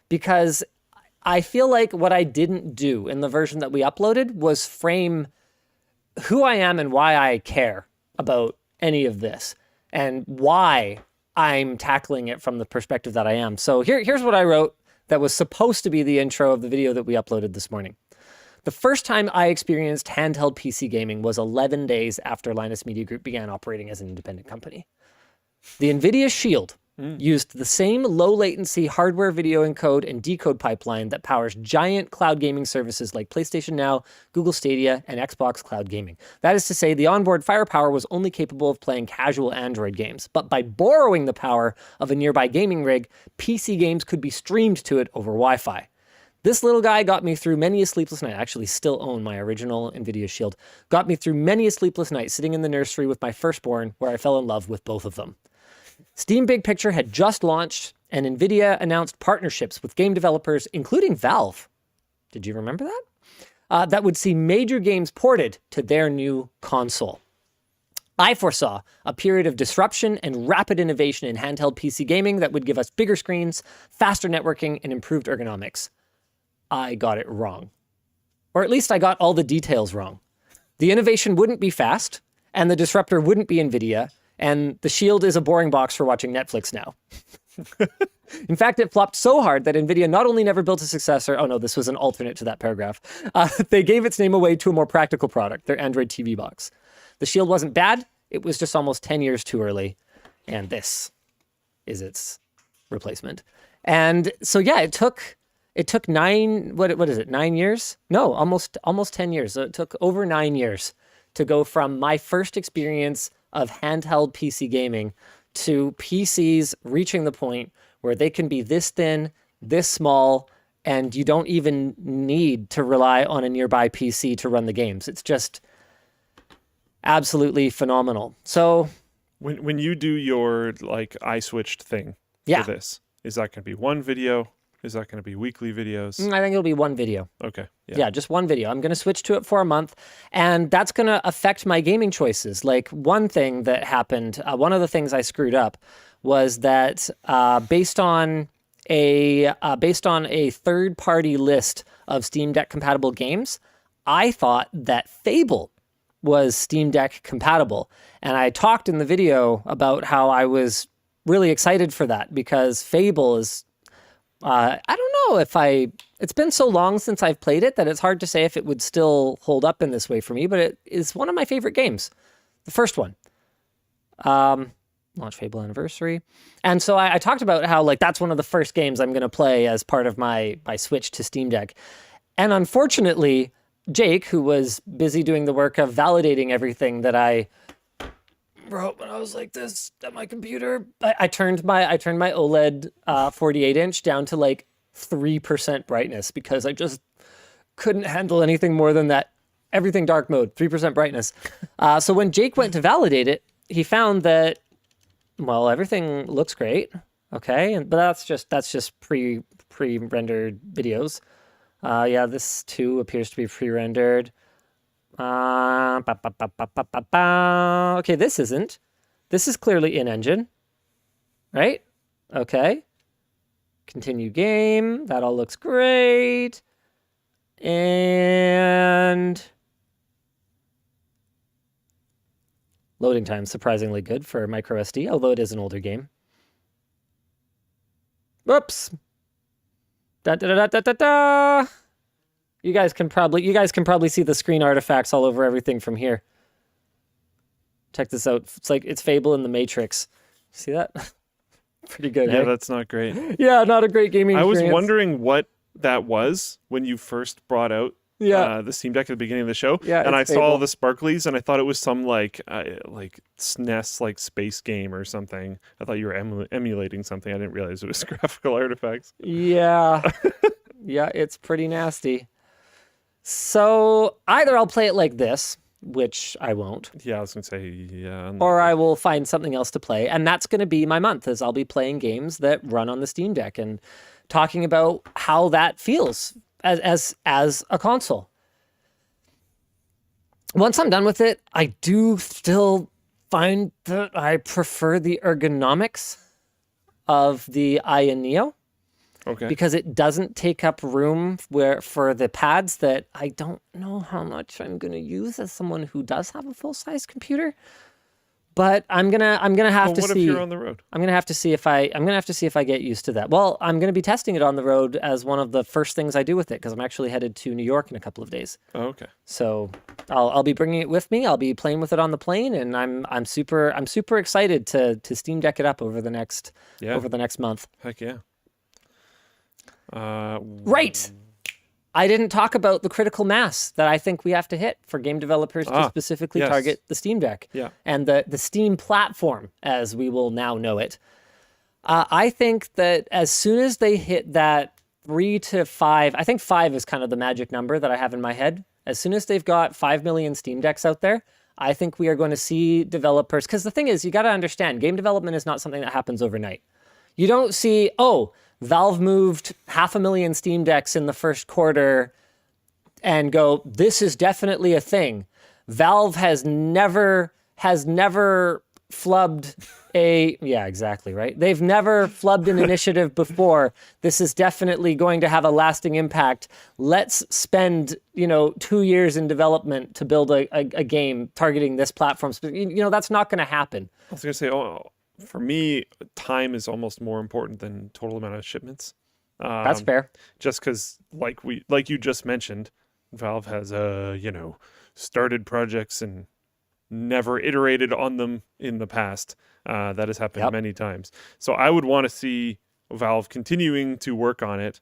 Speaker 1: because I feel like what I didn't do in the version that we uploaded was frame who I am and why I care about any of this and why I'm tackling it from the perspective that I am. So here's what I wrote that was supposed to be the intro of the video that we uploaded this morning. The first time I experienced handheld PC gaming was 11 days after Linus Media Group began operating as an independent company. The Nvidia Shield used the same low latency hardware video encode and decode pipeline that powers giant cloud gaming services like PlayStation Now, Google Stadia, and Xbox Cloud Gaming. That is to say, the onboard firepower was only capable of playing casual Android games, but by borrowing the power of a nearby gaming rig, PC games could be streamed to it over Wi-Fi. This little guy got me through many a sleepless night. I actually still own my original Nvidia Shield. Got me through many a sleepless night sitting in the nursery with my firstborn, where I fell in love with both of them. Steam Big Picture had just launched, and Nvidia announced partnerships with game developers, including Valve. Did you remember that? That would see major games ported to their new console. I foresaw a period of disruption and rapid innovation in handheld PC gaming that would give us bigger screens, faster networking, and improved ergonomics. I got it wrong. Or at least I got all the details wrong. The innovation wouldn't be fast, and the disruptor wouldn't be Nvidia, and the Shield is a boring box for watching Netflix now. In fact, it flopped so hard that Nvidia not only never built a successor, oh no, this was an alternate to that paragraph, they gave its name away to a more practical product, their Android TV box. The Shield wasn't bad, it was just almost 10 years too early, and this is its replacement. And so yeah, it took 9 years? No, almost 10 years. So it took over 9 years to go from my first experience of handheld PC gaming to PCs reaching the point where they can be this thin, this small, and you don't even need to rely on a nearby PC to run the games. It's just absolutely phenomenal. So
Speaker 2: when you do your like I switched thing for this, is that going to be one video? Is that going to be weekly videos?
Speaker 1: I think it'll be one video.
Speaker 2: Okay.
Speaker 1: Yeah, just one video. I'm going to switch to it for a month, and that's going to affect my gaming choices. Like one thing that happened, one of the things I screwed up was that based on a third-party list of Steam Deck compatible games, I thought that Fable was Steam Deck compatible, and I talked in the video about how I was really excited for that because Fable is. I don't know if it's been so long since I've played it that it's hard to say if it would still hold up in this way for me, but it is one of my favorite games. The first one. Launch Fable Anniversary. And so I talked about how like that's one of the first games I'm going to play as part of my switch to Steam Deck. And unfortunately, Jake, who was busy doing the work of validating everything that I wrote when I was like this at my computer, I turned my OLED 48-inch down to like 3% brightness because I just couldn't handle anything more than that. Everything dark mode, 3% brightness. So when Jake went to validate it, he found that, well, everything looks great. Okay, but that's just pre-rendered videos. Yeah, this too appears to be pre-rendered. Okay, this isn't. This is clearly in-engine, right? Okay. Continue game. That all looks great. And loading time surprisingly good for micro SD, although it is an older game. Whoops. Da da da da da da. You guys can probably see the screen artifacts all over everything from here. Check this out. It's Fable in the Matrix. See that? Pretty good.
Speaker 2: Yeah,
Speaker 1: eh?
Speaker 2: That's not great.
Speaker 1: Yeah, not a great gaming experience.
Speaker 2: I was wondering what that was when you first brought out the Steam Deck at the beginning of the show.
Speaker 1: Yeah,
Speaker 2: and I
Speaker 1: Fable.
Speaker 2: saw all the sparklies, and I thought it was some like SNES like space game or something. I thought you were emulating something. I didn't realize it was graphical artifacts.
Speaker 1: Yeah, yeah, it's pretty nasty. So either I'll play it like this, which I won't.
Speaker 2: Yeah, I was gonna say yeah.
Speaker 1: Or I will find something else to play, and that's going to be my month. Is I'll be playing games that run on the Steam Deck and talking about how that feels as a console. Once I'm done with it, I do still find that I prefer the ergonomics of the AYANEO.
Speaker 2: Okay.
Speaker 1: Because it doesn't take up room for the pads that I don't know how much I'm going to use as someone who does have a full-size computer. But I'm gonna have to see.
Speaker 2: What if you're on the road?
Speaker 1: I'm gonna have to see if I get used to that. Well, I'm gonna be testing it on the road as one of the first things I do with it because I'm actually headed to New York in a couple of days.
Speaker 2: Oh, okay.
Speaker 1: So I'll be bringing it with me. I'll be playing with it on the plane, and I'm super excited to Steam Deck it up over the next month.
Speaker 2: Heck yeah.
Speaker 1: Right. I didn't talk about the critical mass that I think we have to hit for game developers to specifically target the Steam Deck and the Steam platform, as we will now know it. I think that as soon as they hit that 3 to 5, I think 5 is kind of the magic number that I have in my head. As soon as they've got 5 million Steam Decks out there, I think we are going to see developers, because the thing is, you got to understand, game development is not something that happens overnight. You don't see, Valve moved 500,000 Steam Decks in the first quarter and go, this is definitely a thing. Valve has never flubbed yeah, exactly, right? They've never flubbed an initiative before. This is definitely going to have a lasting impact. Let's spend, 2 years in development to build a game targeting this platform. That's not going to happen.
Speaker 2: I was going to say, for me, time is almost more important than total amount of shipments.
Speaker 1: That's fair.
Speaker 2: Just because, like you just mentioned, Valve has, started projects and never iterated on them in the past. That has happened many times. So I would want to see Valve continuing to work on it.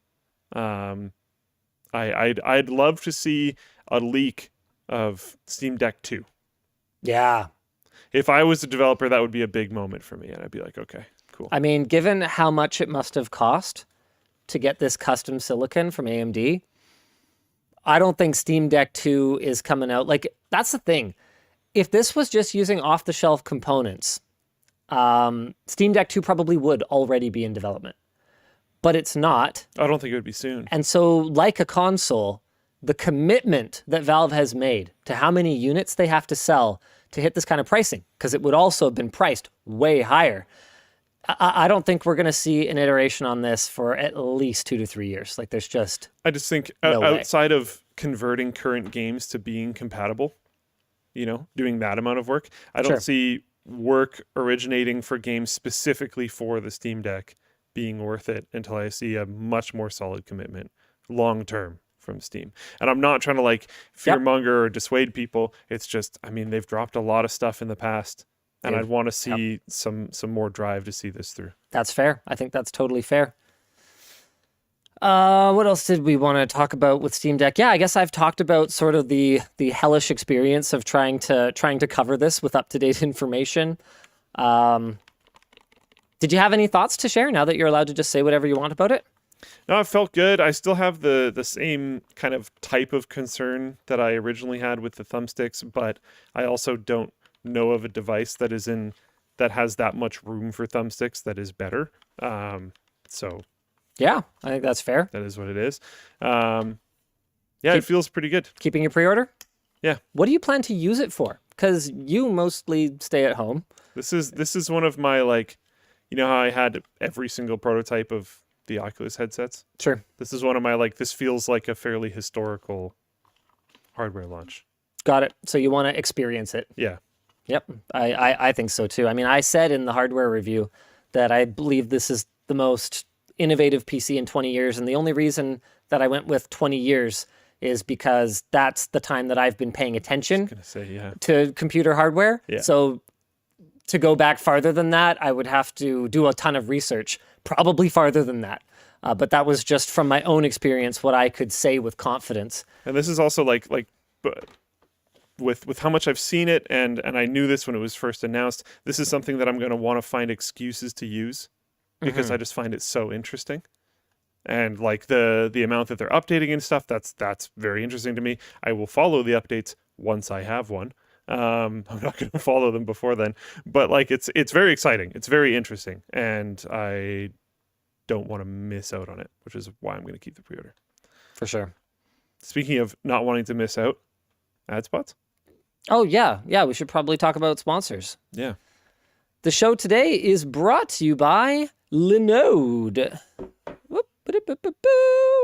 Speaker 2: I'd love to see a leak of Steam Deck 2.
Speaker 1: Yeah.
Speaker 2: If I was a developer, that would be a big moment for me, and I'd be like, okay, cool.
Speaker 1: I mean, given how much it must have cost to get this custom silicon from AMD, I don't think Steam Deck 2 is coming out. That's the thing. If this was just using off-the-shelf components, Steam Deck 2 probably would already be in development. But it's not.
Speaker 2: I don't think it would be soon.
Speaker 1: And so, like a console, the commitment that Valve has made to how many units they have to sell to hit this kind of pricing, because it would also have been priced way higher. I don't think we're going to see an iteration on this for at least 2 to 3 years. There's just
Speaker 2: I just think
Speaker 1: no
Speaker 2: outside of converting current games to being compatible, doing that amount of work, I don't see work originating for games specifically for the Steam Deck being worth it until I see a much more solid commitment long term from Steam. And I'm not trying to fearmonger or dissuade people. It's just, they've dropped a lot of stuff in the past, and I'd want to see some more drive to see this through.
Speaker 1: That's fair. I think that's totally fair. What else did we want to talk about with Steam Deck? Yeah, I guess I've talked about sort of the hellish experience of trying to cover this with up-to-date information. Did you have any thoughts to share now that you're allowed to just say whatever you want about it?
Speaker 2: No, it felt good. I still have the same kind of type of concern that I originally had with the thumbsticks, but I also don't know of a device that has that much room for thumbsticks that is better. So
Speaker 1: yeah, I think that's fair.
Speaker 2: That is what it is. It feels pretty good.
Speaker 1: Keeping your pre-order?
Speaker 2: Yeah.
Speaker 1: What do you plan to use it for? Because you mostly stay at home.
Speaker 2: This is one of my how I had every single prototype of the Oculus headsets.
Speaker 1: Sure.
Speaker 2: This is one of my this feels like a fairly historical hardware launch.
Speaker 1: Got it. So you want to experience it.
Speaker 2: Yeah.
Speaker 1: Yep. I think so too. I said in the hardware review that I believe this is the most innovative PC in 20 years. And the only reason that I went with 20 years is because that's the time that I've been paying attention to computer hardware.
Speaker 2: Yeah.
Speaker 1: So to go back farther than that, I would have to do a ton of research, probably farther than that. But that was just from my own experience, what I could say with confidence.
Speaker 2: And this is also with how much I've seen it, and I knew this when it was first announced, this is something that I'm going to want to find excuses to use because I just find it so interesting. And the amount that they're updating and stuff, that's very interesting to me. I will follow the updates once I have one. I'm not going to follow them before then, but it's very exciting. It's very interesting, and I don't want to miss out on it, which is why I'm going to keep the pre-order.
Speaker 1: For sure.
Speaker 2: Speaking of not wanting to miss out, ad spots.
Speaker 1: Oh, yeah. Yeah, we should probably talk about sponsors.
Speaker 2: Yeah.
Speaker 1: The show today is brought to you by Linode. Whoop, ba-da-ba-ba-boo.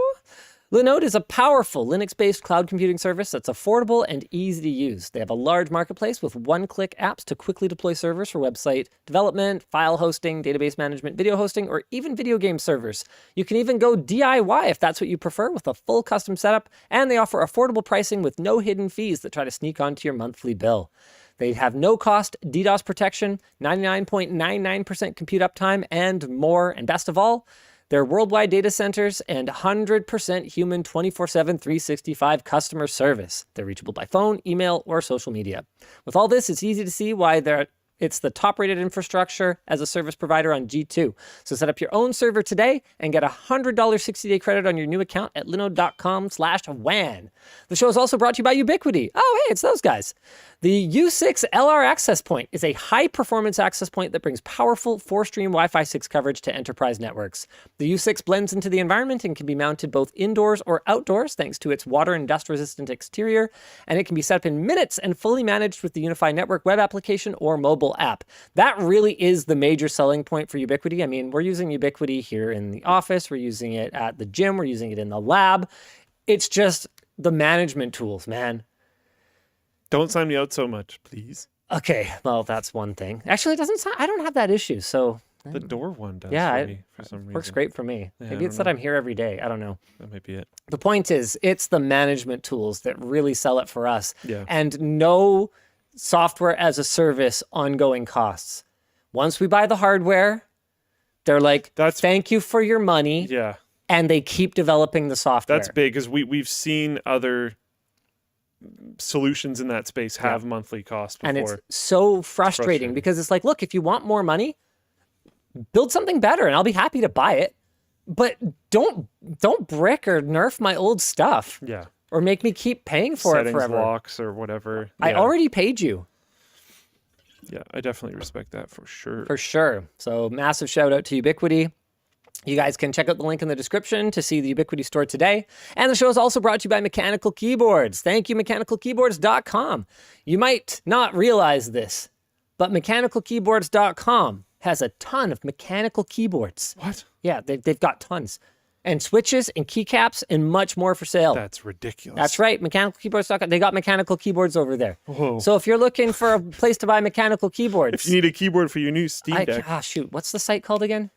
Speaker 1: Linode is a powerful Linux-based cloud computing service that's affordable and easy to use. They have a large marketplace with one-click apps to quickly deploy servers for website development, file hosting, database management, video hosting, or even video game servers. You can even go DIY if that's what you prefer with a full custom setup, and they offer affordable pricing with no hidden fees that try to sneak onto your monthly bill. They have no-cost DDoS protection, 99.99% compute uptime, and more. And best of all, their worldwide data centers and 100% human 24/7 365 customer service. They're reachable by phone, email, or social media. With all this, it's easy to see why it's the top-rated infrastructure as a service provider on G2. So set up your own server today and get a $100 60-day credit on your new account at linode.com/WAN. The show is also brought to you by Ubiquiti. Oh, hey, it's those guys. The U6 LR access point is a high-performance access point that brings powerful 4-stream Wi-Fi 6 coverage to enterprise networks. The U6 blends into the environment and can be mounted both indoors or outdoors thanks to its water and dust-resistant exterior, and it can be set up in minutes and fully managed with the Unified Network web application or mobile app. That really is the major selling point for Ubiquiti. I mean, we're using Ubiquiti here in the office, we're using it at the gym, we're using it in the lab. It's just the management tools, man.
Speaker 2: Don't sign me out so much, please.
Speaker 1: Okay, well, that's one thing. Actually, it doesn't sound, I don't have that issue, so...
Speaker 2: The door one does
Speaker 1: yeah,
Speaker 2: for me for some reason.
Speaker 1: Works great for me.
Speaker 2: Yeah,
Speaker 1: Maybe it's that I'm here every day. I don't know.
Speaker 2: That might be it.
Speaker 1: The point is, it's the management tools that really sell it for us.
Speaker 2: Yeah.
Speaker 1: And no software as a service ongoing costs. Once we buy the hardware, they're like, thank you for your money.
Speaker 2: Yeah.
Speaker 1: And they keep developing the software.
Speaker 2: That's big because we've seen other solutions in that space have monthly costs before.
Speaker 1: And it's so frustrating because it's like, look, if you want more money, build something better and I'll be happy to buy it. But don't brick or nerf my old stuff.
Speaker 2: Yeah.
Speaker 1: Or make me keep paying for it forever.
Speaker 2: Locks or whatever.
Speaker 1: I already paid you.
Speaker 2: Yeah, I definitely respect that for sure.
Speaker 1: For sure. So massive shout out to Ubiquiti. You guys can check out the link in the description to see the Ubiquiti store today. And the show is also brought to you by Mechanical Keyboards. Thank you, MechanicalKeyboards.com. You might not realize this, but MechanicalKeyboards.com has a ton of mechanical keyboards.
Speaker 2: What?
Speaker 1: Yeah, they've got tons. And switches and keycaps and much more for sale.
Speaker 2: That's ridiculous.
Speaker 1: That's right. MechanicalKeyboards.com. They got mechanical keyboards over there.
Speaker 2: Whoa.
Speaker 1: So if you're looking for a place to buy mechanical keyboards.
Speaker 2: If you need a keyboard for your new Steam Deck.
Speaker 1: Shoot. What's the site called again?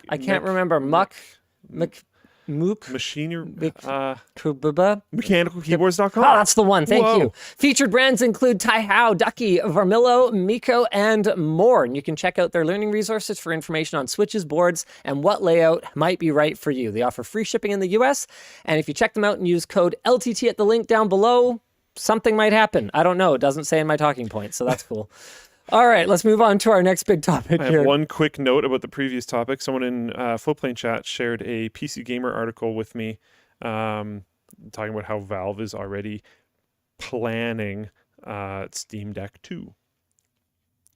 Speaker 1: I can't remember. MechanicalKeyboards.com. Oh, that's the one. Thank you. Featured brands include Taihao, Ducky, Vermillo, Miko, and more. And you can check out their learning resources for information on switches, boards, and what layout might be right for you. They offer free shipping in the US. And if you check them out and use code LTT at the link down below, something might happen. I don't know. It doesn't say in my talking points, so that's cool. All right, let's move on to our next big topic
Speaker 2: here. I have one quick note about the previous topic. Someone in Flowplane chat shared a PC Gamer article with me talking about how Valve is already planning Steam Deck 2.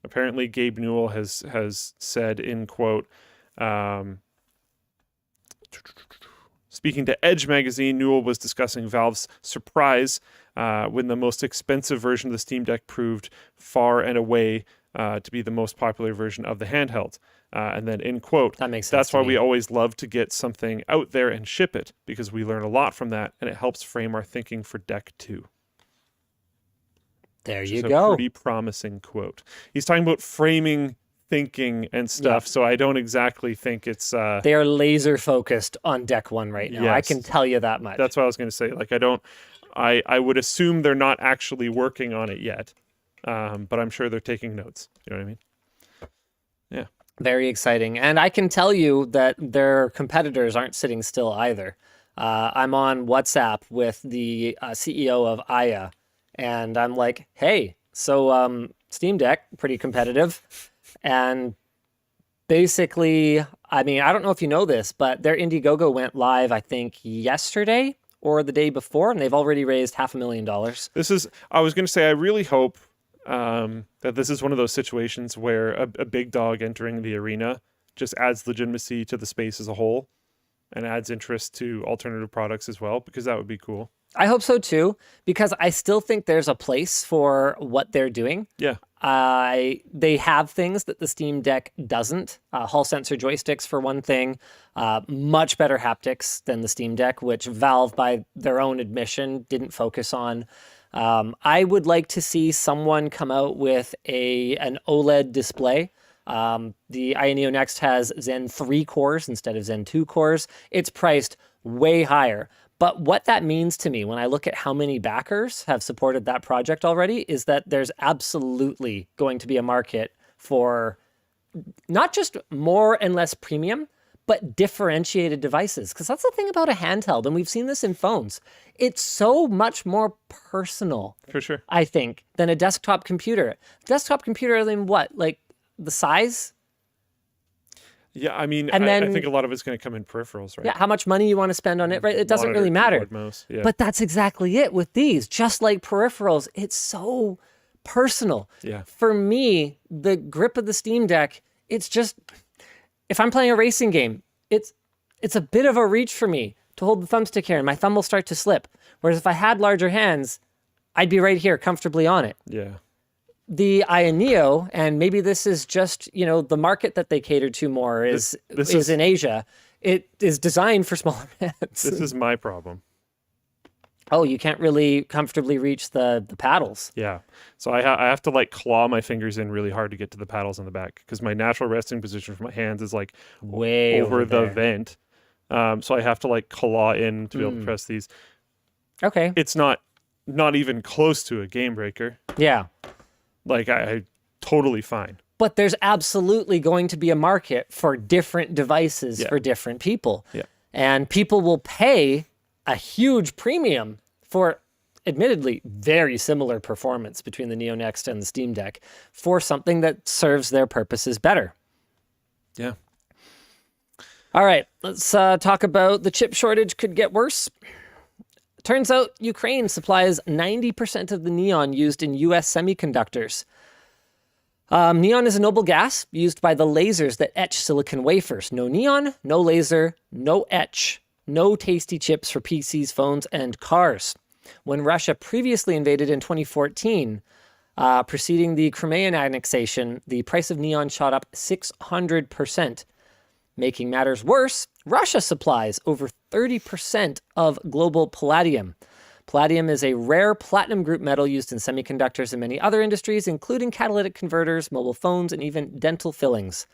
Speaker 2: Apparently, Gabe Newell has said, in quote, speaking to Edge magazine, Newell was discussing Valve's surprise when the most expensive version of the Steam Deck proved far and away to be the most popular version of the handheld. And then, in quote,
Speaker 1: that makes sense.
Speaker 2: That's why we always love to get something out there and ship it, because we learn a lot from that, and it helps frame our thinking for Deck 2.
Speaker 1: There you
Speaker 2: go.
Speaker 1: go.
Speaker 2: A pretty promising quote. He's talking about framing thinking and stuff, so I don't exactly think it's...
Speaker 1: They are laser focused on Deck 1 right now. Yes. I can tell you that much.
Speaker 2: That's what I was going to say. Like, I would assume they're not actually working on it yet, but I'm sure they're taking notes. You know what I mean? Yeah.
Speaker 1: Very exciting. And I can tell you that their competitors aren't sitting still either. I'm on WhatsApp with the CEO of AYA, and I'm like, hey, so Steam Deck, pretty competitive. And basically, I mean, I don't know if you know this, but their Indiegogo went live, I think, yesterday or the day before, and they've already raised $500,000.
Speaker 2: I was going to say, I really hope that this is one of those situations where a big dog entering the arena just adds legitimacy to the space as a whole. and adds interest to alternative products as well, because that would be cool.
Speaker 1: I hope so too, because I still think there's a place for what they're doing.
Speaker 2: Yeah.
Speaker 1: They have things that the Steam Deck doesn't. Hall sensor joysticks, for one thing. Much better haptics than the Steam Deck, which Valve, by their own admission, didn't focus on. I would like to see someone come out with an OLED display. The AYANEO Next has Zen 3 cores instead of Zen 2 cores. It's priced way higher. But what that means to me when I look at how many backers have supported that project already is that there's absolutely going to be a market for not just more and less premium, but differentiated devices. Because that's the thing about a handheld, and we've seen this in phones. It's so much more personal,
Speaker 2: For sure.
Speaker 1: I think, than a desktop computer. Desktop computer, I mean, what? Like the size?
Speaker 2: Yeah, I mean,
Speaker 1: And
Speaker 2: I
Speaker 1: then-
Speaker 2: think a lot of it's going to come in peripherals, right?
Speaker 1: Yeah, how much money you want to spend on it, right? It doesn't
Speaker 2: Monitor,
Speaker 1: really matter.
Speaker 2: keyboard, mouse. Yeah.
Speaker 1: But that's exactly it with these. Just like peripherals, it's so personal.
Speaker 2: Yeah.
Speaker 1: For me, the grip of the Steam Deck, it's just, if I'm playing a racing game, it's a bit of a reach for me to hold the thumbstick here, and my thumb will start to slip. Whereas if I had larger hands, I'd be right here comfortably on it.
Speaker 2: Yeah.
Speaker 1: The AYANEO, and maybe this is just, the market that they cater to more is in Asia. It is designed for smaller hands.
Speaker 2: This is my problem.
Speaker 1: Oh, you can't really comfortably reach the paddles.
Speaker 2: Yeah. So I have to like claw my fingers in really hard to get to the paddles on the back, because my natural resting position for my hands is like
Speaker 1: Way
Speaker 2: over the
Speaker 1: there.
Speaker 2: vent. So I have to like claw in to be able to press these.
Speaker 1: Okay.
Speaker 2: It's not even close to a game breaker.
Speaker 1: Yeah.
Speaker 2: Like I totally fine.
Speaker 1: But there's absolutely going to be a market for different devices for different people.
Speaker 2: Yeah.
Speaker 1: And people will pay a huge premium for, admittedly, very similar performance between the Neo Next and the Steam Deck for something that serves their purposes better.
Speaker 2: Yeah.
Speaker 1: All right, let's talk about the chip shortage could get worse. Turns out Ukraine supplies 90% of the neon used in US semiconductors. Neon is a noble gas used by the lasers that etch silicon wafers. No neon, no laser, no etch, no tasty chips for PCs, phones, and cars. When Russia previously invaded in 2014, preceding the Crimean annexation, the price of neon shot up 600%. Making matters worse, Russia supplies over 30% of global palladium. Palladium is a rare platinum group metal used in semiconductors and many other industries, including catalytic converters, mobile phones, and even dental fillings.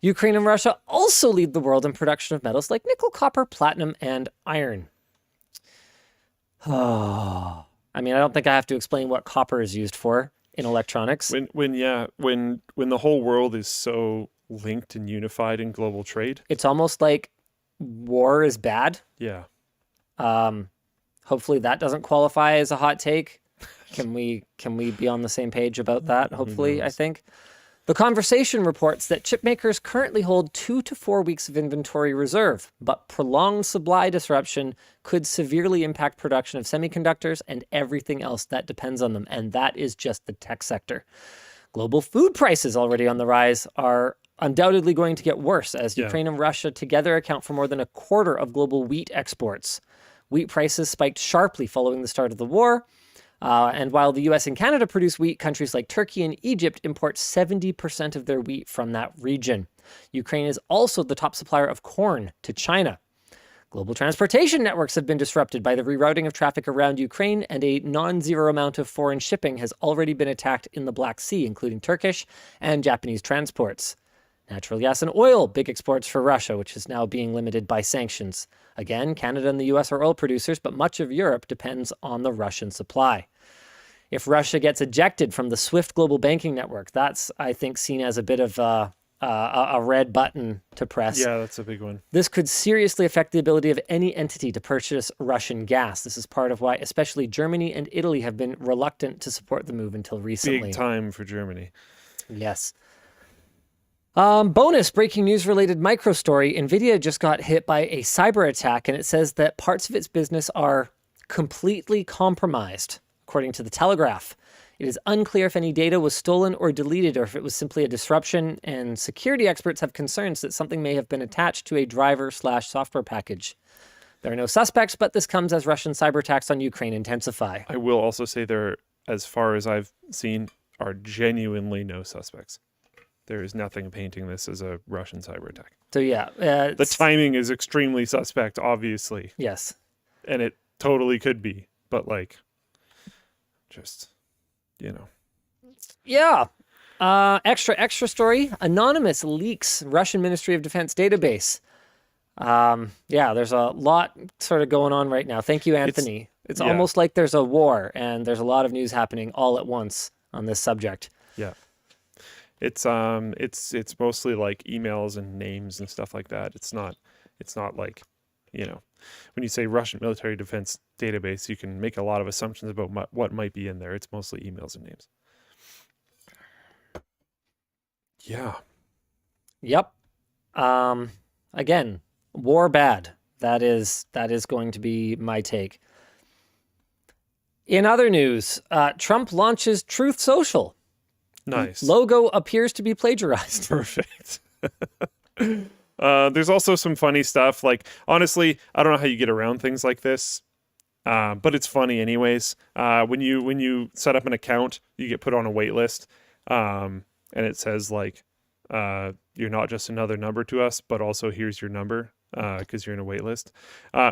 Speaker 1: Ukraine and Russia also lead the world in production of metals like nickel, copper, platinum, and iron. I mean, I don't think I have to explain what copper is used for in electronics.
Speaker 2: When the whole world is so linked and unified in global trade.
Speaker 1: It's almost like war is bad.
Speaker 2: Yeah.
Speaker 1: Hopefully that doesn't qualify as a hot take. Can we be on the same page about that? Hopefully, I think. The Conversation reports that chip makers currently hold 2 to 4 weeks of inventory reserve, but prolonged supply disruption could severely impact production of semiconductors and everything else that depends on them. And that is just the tech sector. Global food prices, already on the rise, are undoubtedly going to get worse as Ukraine and Russia together account for more than a quarter of global wheat exports. Wheat prices spiked sharply following the start of the war. And while the US and Canada produce wheat, countries like Turkey and Egypt import 70% of their wheat from that region. Ukraine is also the top supplier of corn to China. Global transportation networks have been disrupted by the rerouting of traffic around Ukraine, and a non-zero amount of foreign shipping has already been attacked in the Black Sea, including Turkish and Japanese transports. Natural gas and oil, big exports for Russia, which is now being limited by sanctions. Again, Canada and the US are oil producers, but much of Europe depends on the Russian supply. If Russia gets ejected from the SWIFT global banking network, that's, I think, seen as a bit of a red button to press.
Speaker 2: Yeah, that's a big one.
Speaker 1: This could seriously affect the ability of any entity to purchase Russian gas. This is part of why especially Germany and Italy have been reluctant to support the move until recently.
Speaker 2: Big time for Germany.
Speaker 1: Yes. Bonus breaking news related micro story. Nvidia just got hit by a cyber attack, and it says that parts of its business are completely compromised, according to The Telegraph. It is unclear if any data was stolen or deleted or if it was simply a disruption, and security experts have concerns that something may have been attached to a driver/software package. There are no suspects, but this comes as Russian cyber attacks on Ukraine intensify.
Speaker 2: I will also say there, as far as I've seen, are genuinely no suspects. There is nothing painting this as a Russian cyber attack.
Speaker 1: So yeah.
Speaker 2: The timing is extremely suspect, obviously.
Speaker 1: Yes.
Speaker 2: And it totally could be, but like, just, you know.
Speaker 1: Yeah. Extra story. Anonymous leaks Russian Ministry of Defense database. Yeah, there's a lot sort of going on right now. Thank you, Anthony. It's almost like there's a war and there's a lot of news happening all at once on this subject.
Speaker 2: Yeah. It's mostly like emails and names and stuff like that. It's not like, you know, when you say Russian military defense database, you can make a lot of assumptions about what might be in there. It's mostly emails and names. Yeah.
Speaker 1: Yep. Again, war bad. That is going to be my take. In other news, Trump launches Truth Social.
Speaker 2: Nice.
Speaker 1: Logo appears to be plagiarized.
Speaker 2: Perfect. There's also some funny stuff. Like, honestly, I don't know how you get around things like this, but it's funny anyways. When you set up an account, you get put on a wait list, and it says like, you're not just another number to us, but also here's your number because you're in a wait list.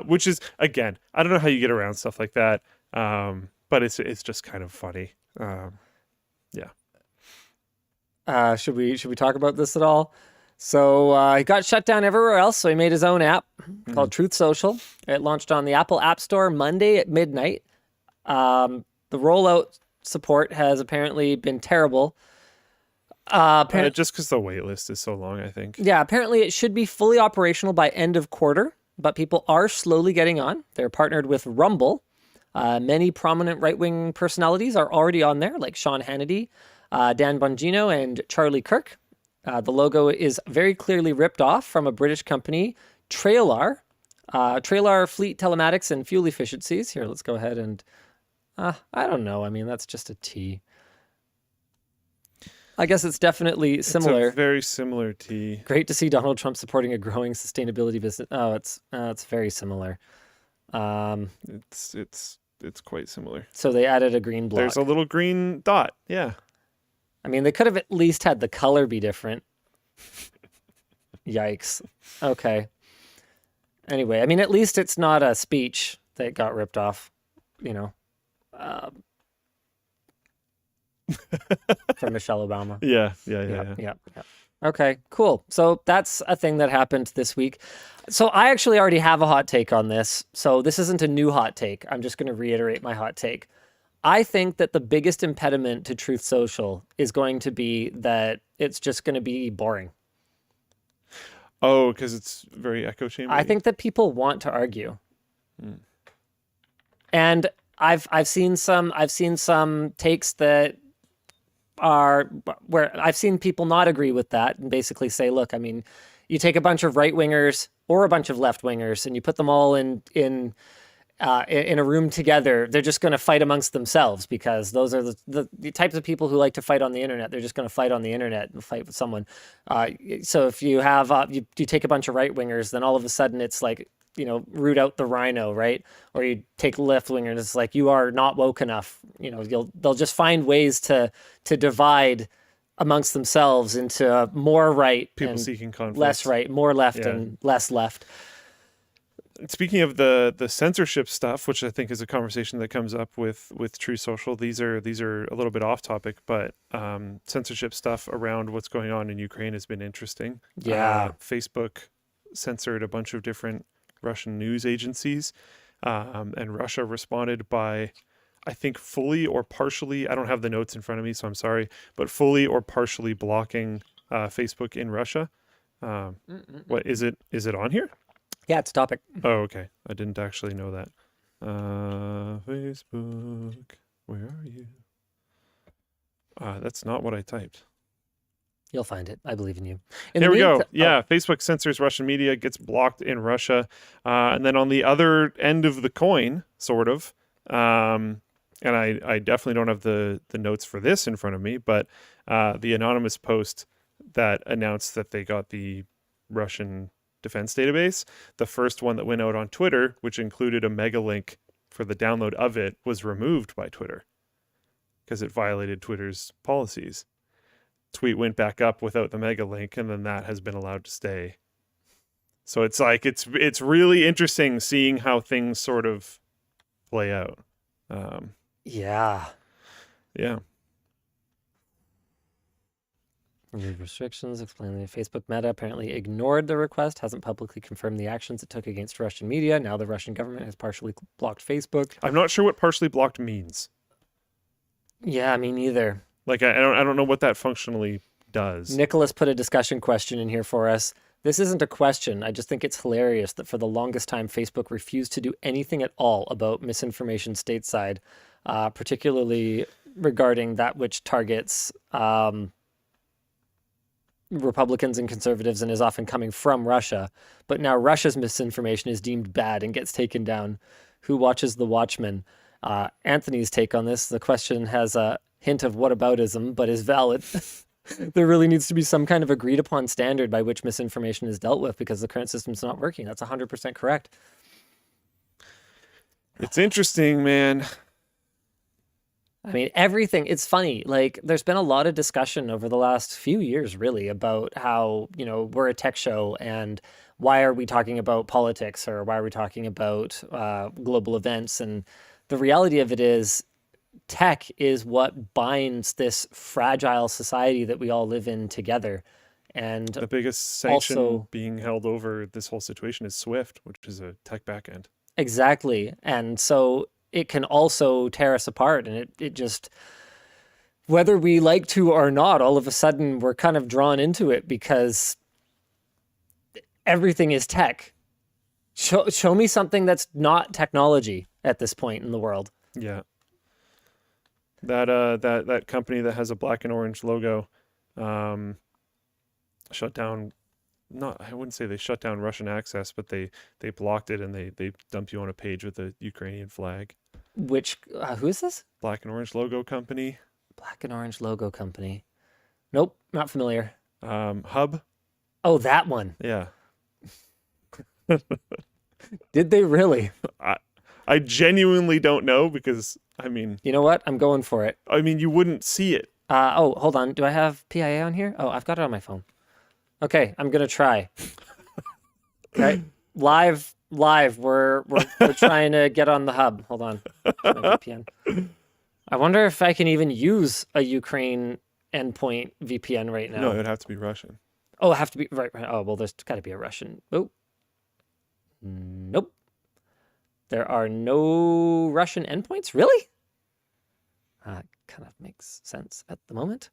Speaker 2: Which is, again, I don't know how you get around stuff like that, but it's just kind of funny. Yeah.
Speaker 1: Should we talk about this at all? So he got shut down everywhere else, so he made his own app called Truth Social. It launched on the Apple App Store Monday at midnight. The rollout support has apparently been terrible.
Speaker 2: Just because the wait list is so long, I think.
Speaker 1: Yeah, apparently it should be fully operational by end of quarter, but people are slowly getting on. They're partnered with Rumble. Many prominent right-wing personalities are already on there, like Sean Hannity, Dan Bongino, and Charlie Kirk. The logo is very clearly ripped off from a British company, Trailar. Trailar Fleet Telematics and Fuel Efficiencies. Here, let's go ahead and... I don't know. I mean, that's just a T. I guess it's definitely similar.
Speaker 2: It's a very similar T.
Speaker 1: Great to see Donald Trump supporting a growing sustainability business. Oh, it's very similar.
Speaker 2: It's quite similar.
Speaker 1: So they added a green block.
Speaker 2: There's a little green dot. Yeah.
Speaker 1: I mean, they could have at least had the color be different. Yikes. Okay. Anyway, I mean, at least it's not a speech that got ripped off, you know, from Michelle Obama.
Speaker 2: Yeah.
Speaker 1: Okay, cool. So that's a thing that happened this week. So I actually already have a hot take on this. So this isn't a new hot take. I'm just going to reiterate my hot take. I think that the biggest impediment to Truth Social is going to be that it's just going to be boring.
Speaker 2: Oh, because it's very echo chamber.
Speaker 1: I think that people want to argue. And I've seen some takes that are where I've seen people not agree with that and basically say, look, I mean, you take a bunch of right wingers or a bunch of left wingers and you put them all in a room together, they're just going to fight amongst themselves because those are the types of people who like to fight on the internet. They're just going to fight on the internet and fight with someone. So if you have you take a bunch of right wingers, then all of a sudden it's like, you know, root out the rhino, right? Or you take left wingers, it's like you are not woke enough. You know, they'll just find ways to divide amongst themselves into more right,
Speaker 2: people
Speaker 1: and
Speaker 2: seeking conflict,
Speaker 1: less right, more left, and less left.
Speaker 2: Speaking of the censorship stuff, which I think is a conversation that comes up with Truth Social, these are a little bit off topic, but censorship stuff around what's going on in Ukraine has been interesting.
Speaker 1: Yeah,
Speaker 2: Facebook censored a bunch of different Russian news agencies, and Russia responded by, I think, fully or partially, I don't have the notes in front of me, so I'm sorry, but fully or partially blocking Facebook in Russia. What is it? Is it on here?
Speaker 1: Yeah, it's a topic.
Speaker 2: Oh, okay. I didn't actually know that. Facebook, where are you? That's not what I typed.
Speaker 1: You'll find it. I believe in you.
Speaker 2: There we go. Yeah, Facebook censors Russian media, gets blocked in Russia. And then on the other end of the coin, sort of, and I definitely don't have the notes for this in front of me, but the anonymous post that announced that they got the Russian defense database, the first one that went out on Twitter, which included a mega link for the download of it, was removed by Twitter because it violated Twitter's policies. Tweet went back up without the mega link, and then that has been allowed to stay. So it's like it's really interesting seeing how things sort of play out.
Speaker 1: Yeah.
Speaker 2: Yeah.
Speaker 1: Remove restrictions, explain the Facebook Meta apparently ignored the request, hasn't publicly confirmed the actions it took against Russian media. Now the Russian government has partially blocked Facebook.
Speaker 2: I'm not sure what partially blocked means.
Speaker 1: Yeah, me neither.
Speaker 2: Like I don't know what that functionally does.
Speaker 1: Nicholas put a discussion question in here for us. This isn't a question. I just think it's hilarious that for the longest time, Facebook refused to do anything at all about misinformation stateside, particularly regarding that which targets Republicans and conservatives and is often coming from Russia. But now Russia's misinformation is deemed bad and gets taken down. Who watches The Watchmen? Anthony's take on this. The question has a hint of whataboutism, but is valid. There really needs to be some kind of agreed upon standard by which misinformation is dealt with because the current system's not working. That's 100% correct.
Speaker 2: It's interesting, man.
Speaker 1: I mean, everything, it's funny. Like, there's been a lot of discussion over the last few years, really, about how, you know, we're a tech show and why are we talking about politics or why are we talking about global events? And the reality of it is, tech is what binds this fragile society that we all live in together. And
Speaker 2: the biggest sanction
Speaker 1: also
Speaker 2: being held over this whole situation is Swift, which is a tech backend.
Speaker 1: Exactly. And so it can also tear us apart. And it just, whether we like to or not, all of a sudden we're kind of drawn into it because everything is tech. Show me something that's not technology at this point in the world.
Speaker 2: Yeah. That company that has a black and orange logo shut down, I wouldn't say they shut down Russian access, but they blocked it and they dump you on a page with a Ukrainian flag.
Speaker 1: Which, who is this?
Speaker 2: Black and orange logo company.
Speaker 1: Black and orange logo company. Nope, not familiar.
Speaker 2: Hub.
Speaker 1: Oh, that one.
Speaker 2: Yeah.
Speaker 1: Did they really?
Speaker 2: I genuinely don't know because, I mean...
Speaker 1: You know what? I'm going for it.
Speaker 2: I mean, you wouldn't see it.
Speaker 1: Oh, hold on. Do I have PIA on here? Oh, I've got it on my phone. Okay, I'm going to try. Okay, live. We're trying to get on the hub. Hold on. My VPN. I wonder if I can even use a Ukraine endpoint VPN right now.
Speaker 2: No, it would have to be Russian.
Speaker 1: Oh, it have to be right. Oh, well, there's got to be a Russian. Oh, nope. There are no Russian endpoints? Really? Kind of makes sense at the moment.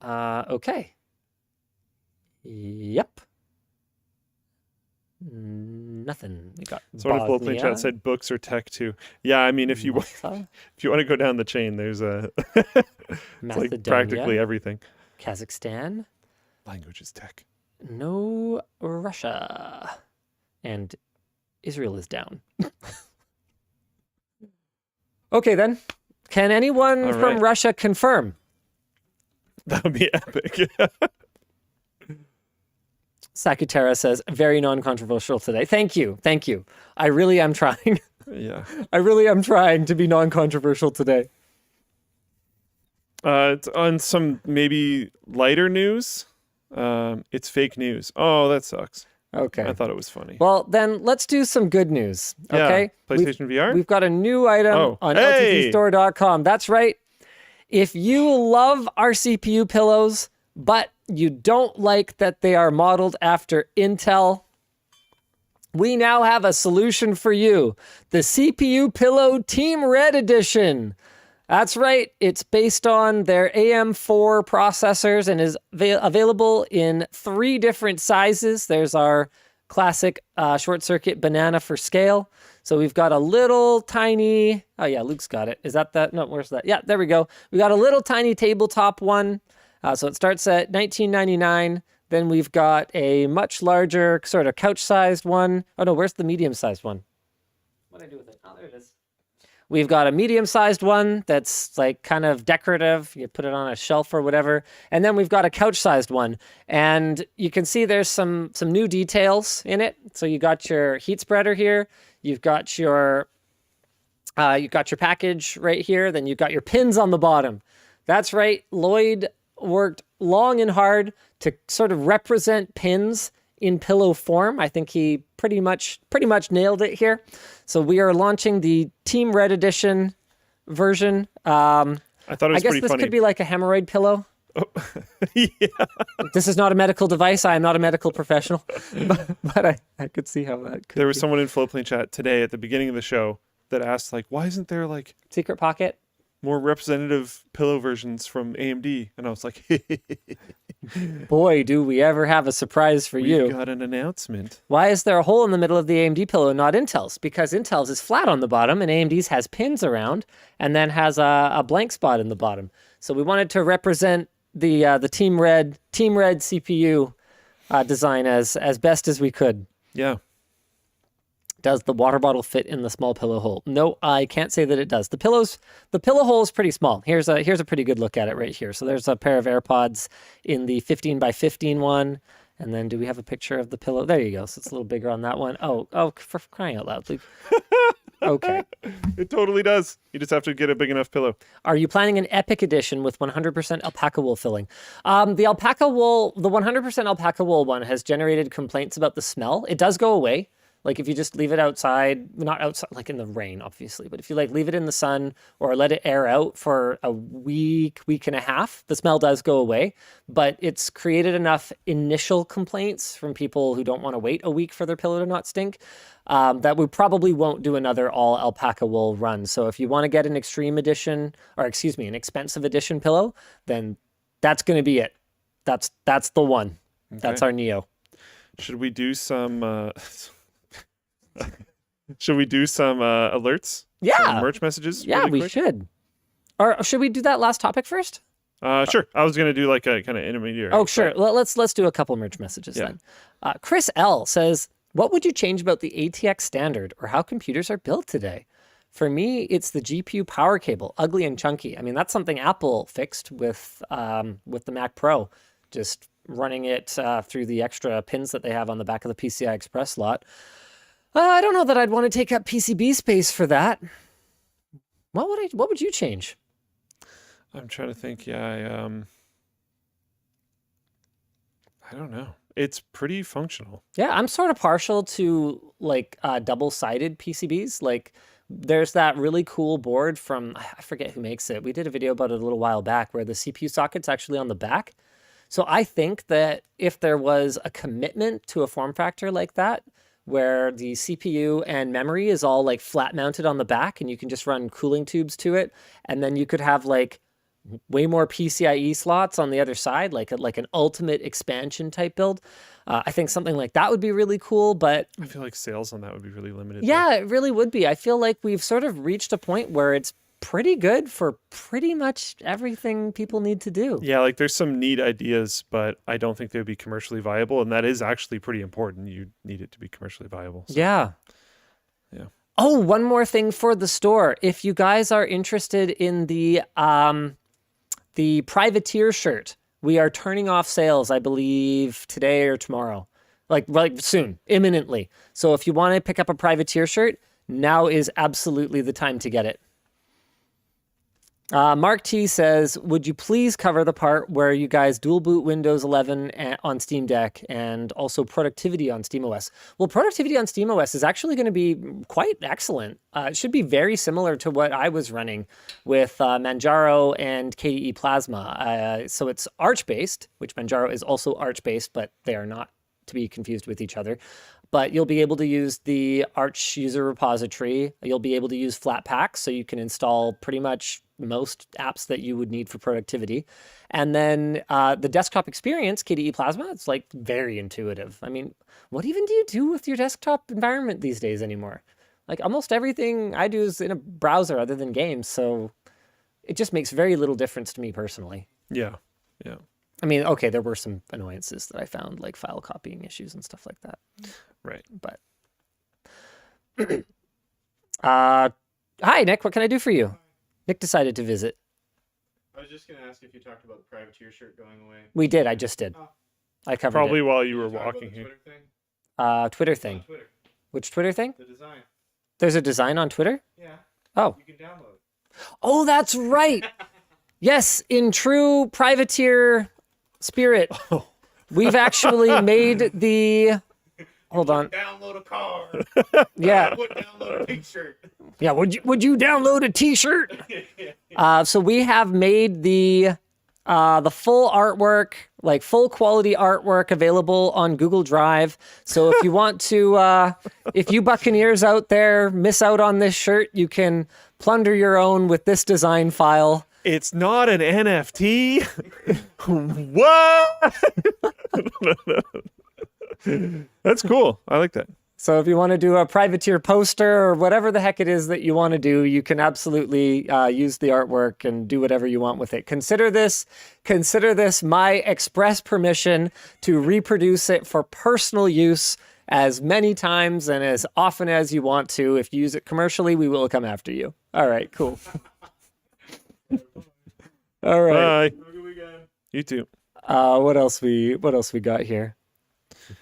Speaker 1: Okay. Yep. Nothing. We got
Speaker 2: Sort of Bullplay Chat said books or tech too. Yeah, I mean, if you want to go down the chain, there's a it's like practically everything.
Speaker 1: Kazakhstan.
Speaker 2: Language is tech.
Speaker 1: No Russia. And Israel is down. Okay, then. Can anyone from Russia confirm?
Speaker 2: That would be epic.
Speaker 1: Sakutera says, very non-controversial today. Thank you. I really am trying.
Speaker 2: Yeah.
Speaker 1: I really am trying to be non-controversial today.
Speaker 2: It's on some maybe lighter news. It's fake news. Oh, that sucks.
Speaker 1: Okay.
Speaker 2: I thought it was funny.
Speaker 1: Well, then let's do some good news. Okay.
Speaker 2: Yeah. PlayStation VR?
Speaker 1: We've got a new item on LTTStore.com. That's right. If you love our CPU pillows, but you don't like that they are modeled after Intel, we now have a solution for you. The CPU Pillow Team Red Edition. That's right. It's based on their AM4 processors and is available in 3 different sizes. There's our classic short circuit banana for scale. So we've got a little tiny, oh yeah, Luke's got it. Is that that? No, where's that? Yeah, there we go. We got a little tiny tabletop one. So it starts at $19.99. Then we've got a much larger sort of couch-sized one. Oh no, where's the medium-sized one? What did I do with it? Oh, there it is. We've got a medium-sized one that's like kind of decorative. You put it on a shelf or whatever. And then we've got a couch-sized one. And you can see there's some new details in it. So you got your heat spreader here. You've got your package right here. Then you've got your pins on the bottom. That's right. Lloyd worked long and hard to sort of represent pins in pillow form. I think he pretty much nailed it here. So we are launching the Team Red Edition version.
Speaker 2: I thought it was pretty funny.
Speaker 1: I guess this could be like a hemorrhoid pillow.
Speaker 2: Oh, yeah.
Speaker 1: This is not a medical device. I am not a medical professional, but I could see how that could
Speaker 2: There was
Speaker 1: be.
Speaker 2: someone in Floatplane chat today at the beginning of the show that asked, like, why isn't there like
Speaker 1: Secret pocket?
Speaker 2: more representative pillow versions from AMD? And I was like,
Speaker 1: Boy, do we ever have a surprise for you.
Speaker 2: we got an announcement.
Speaker 1: Why is there a hole in the middle of the AMD pillow and not Intel's? Because Intel's is flat on the bottom and AMD's has pins around and then has a blank spot in the bottom. So we wanted to represent the Team Red CPU design as best as we could.
Speaker 2: Yeah.
Speaker 1: Does the water bottle fit in the small pillow hole? No, I can't say that it does. The pillow hole is pretty small. Here's a pretty good look at it right here. So there's a pair of AirPods in the 15 by 15 one. And then do we have a picture of the pillow? There you go. So it's a little bigger on that one. Oh, for crying out loud, please. Okay.
Speaker 2: It totally does. You just have to get a big enough pillow.
Speaker 1: Are you planning an Epic edition with 100% alpaca wool filling? The alpaca wool, the 100% alpaca wool one has generated complaints about the smell. It does go away. Like if you just leave it outside, not outside, like in the rain, obviously, but if you like leave it in the sun or let it air out for a week and a half, the smell does go away. But it's created enough initial complaints from people who don't want to wait a week for their pillow to not stink that we probably won't do another all alpaca wool run. So if you want to get an extreme edition, or excuse me, an expensive edition pillow, then that's going to be it. That's the one. Okay. That's our Neo.
Speaker 2: Should we do some? Should we do some alerts?
Speaker 1: Yeah.
Speaker 2: Some merch messages?
Speaker 1: Yeah,
Speaker 2: really
Speaker 1: we
Speaker 2: quick?
Speaker 1: should. Or should we do that last topic first?
Speaker 2: Sure. I was going to do like a kind of intermediary.
Speaker 1: Oh, sure. Well, let's do a couple merch messages then. Chris L says, what would you change about the ATX standard or how computers are built today? For me, it's the GPU power cable, ugly and chunky. I mean, that's something Apple fixed with the Mac Pro, just running it through the extra pins that they have on the back of the PCI Express slot. I don't know that I'd want to take up PCB space for that. What would you change?
Speaker 2: I'm trying to think. Yeah, I don't know. It's pretty functional.
Speaker 1: Yeah, I'm sort of partial to like double-sided PCBs. Like there's that really cool board from, I forget who makes it. We did a video about it a little while back where the CPU socket's actually on the back. So I think that if there was a commitment to a form factor like that, where the CPU and memory is all like flat mounted on the back and you can just run cooling tubes to it. And then you could have like way more PCIe slots on the other side, like an ultimate expansion type build. I think something like that would be really cool, but
Speaker 2: I feel like sales on that would be really limited.
Speaker 1: Yeah, it really would be. I feel like we've sort of reached a point where it's pretty good for pretty much everything people need to do.
Speaker 2: Yeah, like there's some neat ideas, but I don't think they would be commercially viable, and that is actually pretty important. You need it to be commercially viable. So.
Speaker 1: Yeah. Oh, one more thing for the store. If you guys are interested in the Privateer shirt, we are turning off sales, I believe, today or tomorrow. Like soon, imminently. So if you want to pick up a Privateer shirt, now is absolutely the time to get it. Mark T says, would you please cover the part where you guys dual boot Windows 11 on Steam Deck and also productivity on SteamOS? Well, productivity on SteamOS is actually going to be quite excellent. It should be very similar to what I was running with Manjaro and KDE Plasma. So it's Arch-based, which Manjaro is also Arch-based, but they are not to be confused with each other. But you'll be able to use the Arch user repository. You'll be able to use Flatpak, so you can install pretty much most apps that you would need for productivity. And then the desktop experience, KDE Plasma, it's like very intuitive. I mean, what even do you do with your desktop environment these days anymore? Like almost everything I do is in a browser other than games. So it just makes very little difference to me personally.
Speaker 2: Yeah.
Speaker 1: I mean, okay, there were some annoyances that I found, like file copying issues and stuff like that.
Speaker 2: Right.
Speaker 1: But Hi, Nick. What can I do for you? Nick decided to visit.
Speaker 3: I was just going to ask if you talked about the privateer shirt going away.
Speaker 1: We did. I just did.
Speaker 3: Oh.
Speaker 1: I covered
Speaker 2: Probably
Speaker 1: it.
Speaker 2: while you were
Speaker 3: Talk about
Speaker 2: walking
Speaker 3: the
Speaker 2: here.
Speaker 3: Twitter thing?
Speaker 1: Twitter
Speaker 3: It's on
Speaker 1: thing.
Speaker 3: Twitter.
Speaker 1: Which Twitter thing?
Speaker 3: The design.
Speaker 1: There's a design on Twitter?
Speaker 3: Yeah.
Speaker 1: Oh.
Speaker 3: You can download it.
Speaker 1: Oh, that's right. Yes, in true privateer spirit, we've actually made the... Hold on.
Speaker 3: Download a car.
Speaker 1: Yeah.
Speaker 3: I would download a t-shirt.
Speaker 1: Yeah, would you download a t-shirt? So we have made the full artwork, like full quality artwork, available on Google Drive. So if you want to, if you Buccaneers out there miss out on this shirt, you can plunder your own with this design file.
Speaker 2: It's not an NFT. What? That's cool. I like that.
Speaker 1: So if you want to do a privateer poster or whatever the heck it is that you want to do, you can absolutely use the artwork and do whatever you want with it. Consider this my express permission to reproduce it for personal use as many times and as often as you want to. If you use it commercially, we will come after you. All right, cool. All right.
Speaker 2: Bye. You too.
Speaker 1: What else we got here?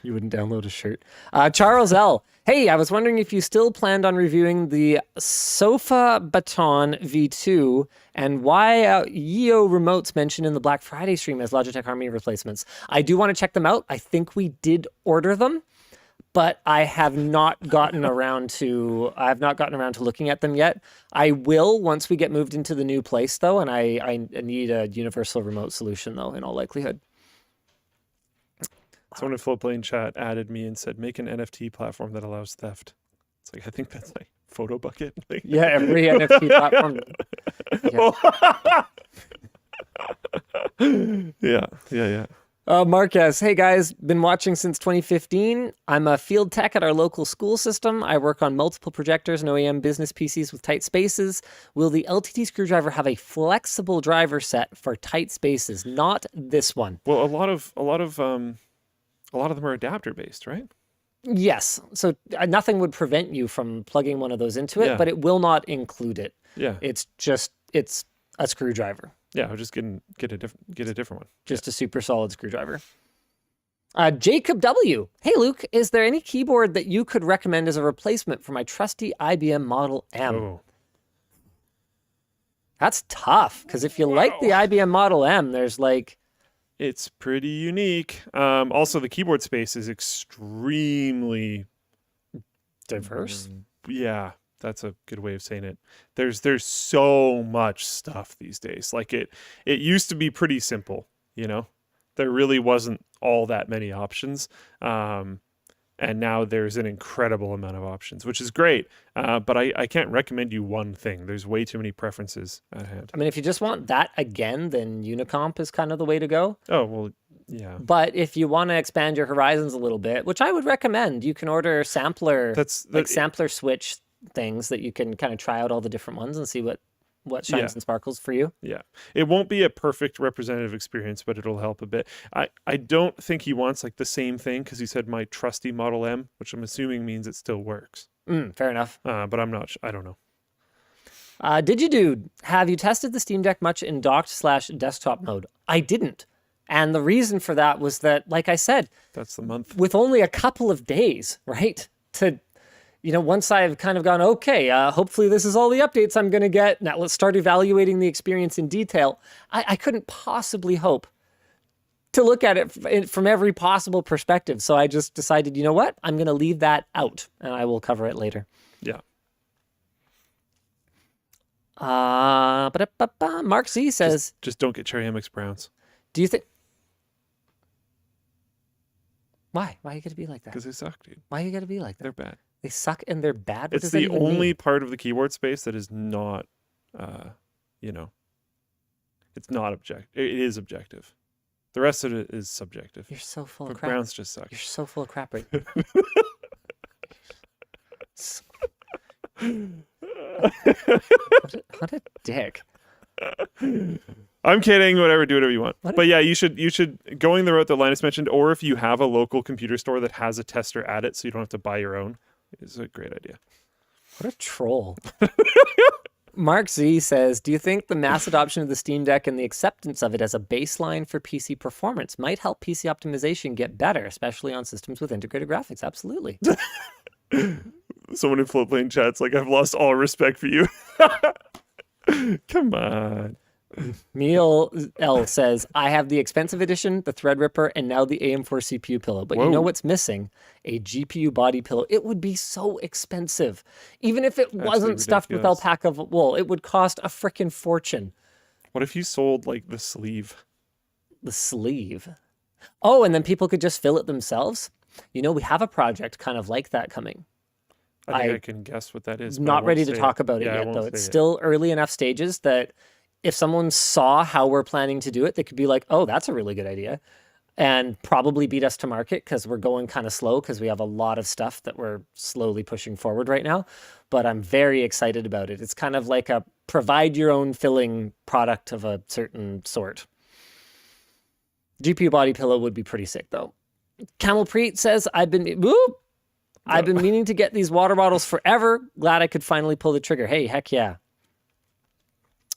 Speaker 1: You wouldn't download a shirt. Charles L. Hey, I was wondering if you still planned on reviewing the Sofa Baton V2 and why AYANEO remotes mentioned in the Black Friday stream as Logitech Harmony replacements. I do want to check them out. I think we did order them, but I have not gotten around to looking at them yet. I will once we get moved into the new place though, and I need a universal remote solution though in all likelihood.
Speaker 2: Someone in Floatplane chat added me and said, make an NFT platform that allows theft. It's like, I think that's like Photo Bucket. Like,
Speaker 1: Yeah, every NFT platform.
Speaker 2: Yeah.
Speaker 1: Marquez, hey guys, been watching since 2015. I'm a field tech at our local school system. I work on multiple projectors and OEM business PCs with tight spaces. Will the LTT screwdriver have a flexible driver set for tight spaces? Not this one.
Speaker 2: Well, a lot of them are adapter based, right?
Speaker 1: Yes. So nothing would prevent you from plugging one of those into it,
Speaker 2: Yeah.
Speaker 1: but it will not include it.
Speaker 2: Yeah.
Speaker 1: It's a screwdriver.
Speaker 2: Yeah, I'll just get a different one.
Speaker 1: Just a super solid screwdriver. Jacob W. Hey, Luke, is there any keyboard that you could recommend as a replacement for my trusty IBM Model M?
Speaker 2: Oh.
Speaker 1: That's tough, because if you like the IBM Model M, there's like...
Speaker 2: It's pretty unique. Also, the keyboard space is extremely
Speaker 1: diverse.
Speaker 2: Yeah, that's a good way of saying it. There's so much stuff these days. Like it used to be pretty simple, you know? There really wasn't all that many options. And now there's an incredible amount of options, which is great. But I can't recommend you one thing. There's way too many preferences at hand.
Speaker 1: I mean, if you just want that again, then Unicomp is kind of the way to go.
Speaker 2: Oh, well, yeah.
Speaker 1: But if you want to expand your horizons a little bit, which I would recommend, you can order sampler switch things that you can kind of try out all the different ones and see what shines and sparkles for you.
Speaker 2: Yeah. It won't be a perfect representative experience, but it'll help a bit. I don't think he wants like the same thing because he said my trusty Model M, which I'm assuming means it still works.
Speaker 1: Fair enough.
Speaker 2: But I'm not, I don't know.
Speaker 1: Dude, have you tested the Steam Deck much in docked/desktop mode? I didn't. And the reason for that was that, like I said,
Speaker 2: that's the month.
Speaker 1: With only a couple of days, right? Once I've kind of gone, okay, hopefully this is all the updates I'm going to get. Now let's start evaluating the experience in detail. I couldn't possibly hope to look at it from every possible perspective. So I just decided, you know what? I'm going to leave that out and I will cover it later.
Speaker 2: Yeah.
Speaker 1: Mark C says...
Speaker 2: Just don't get Cherry MX Browns.
Speaker 1: Do you think... Why? Why you got to be like that?
Speaker 2: Because they suck, dude.
Speaker 1: Why you got to be like that?
Speaker 2: They're bad.
Speaker 1: They suck and they're bad?
Speaker 2: It's the only part of the keyboard space that is not, it's not objective. It is objective. The rest of it is subjective.
Speaker 1: You're so full
Speaker 2: but
Speaker 1: of crap.
Speaker 2: Browns just suck.
Speaker 1: You're so full of crap right What a dick.
Speaker 2: I'm kidding. Whatever. Do whatever you want. But yeah, you should going the route that Linus mentioned, or if you have a local computer store that has a tester at it, so you don't have to buy your own, is a great idea.
Speaker 1: What a troll. Mark Z says, do you think the mass adoption of the Steam Deck and the acceptance of it as a baseline for PC performance might help PC optimization get better, especially on systems with integrated graphics? Absolutely.
Speaker 2: Someone in Floatplane chat's like, I've lost all respect for you. Come on.
Speaker 1: Meal L says, I have the expensive edition, the Threadripper, and now the AM4 CPU pillow. But you know what's missing? A GPU body pillow. It would be so expensive. Even if it wasn't stuffed with alpaca wool, it would cost a freaking fortune.
Speaker 2: What if you sold like the sleeve?
Speaker 1: The sleeve? Oh, and then people could just fill it themselves? You know, we have a project kind of like that coming.
Speaker 2: I think I can guess what that is.
Speaker 1: Not ready to talk about it yet, though. It's still early enough stages that if someone saw how we're planning to do it, they could be like, oh, that's a really good idea. And probably beat us to market because we're going kind of slow because we have a lot of stuff that we're slowly pushing forward right now. But I'm very excited about it. It's kind of like a provide your own filling product of a certain sort. GPU body pillow would be pretty sick, though. Camel Preet says, I've been meaning to get these water bottles forever. Glad I could finally pull the trigger. Hey, heck yeah.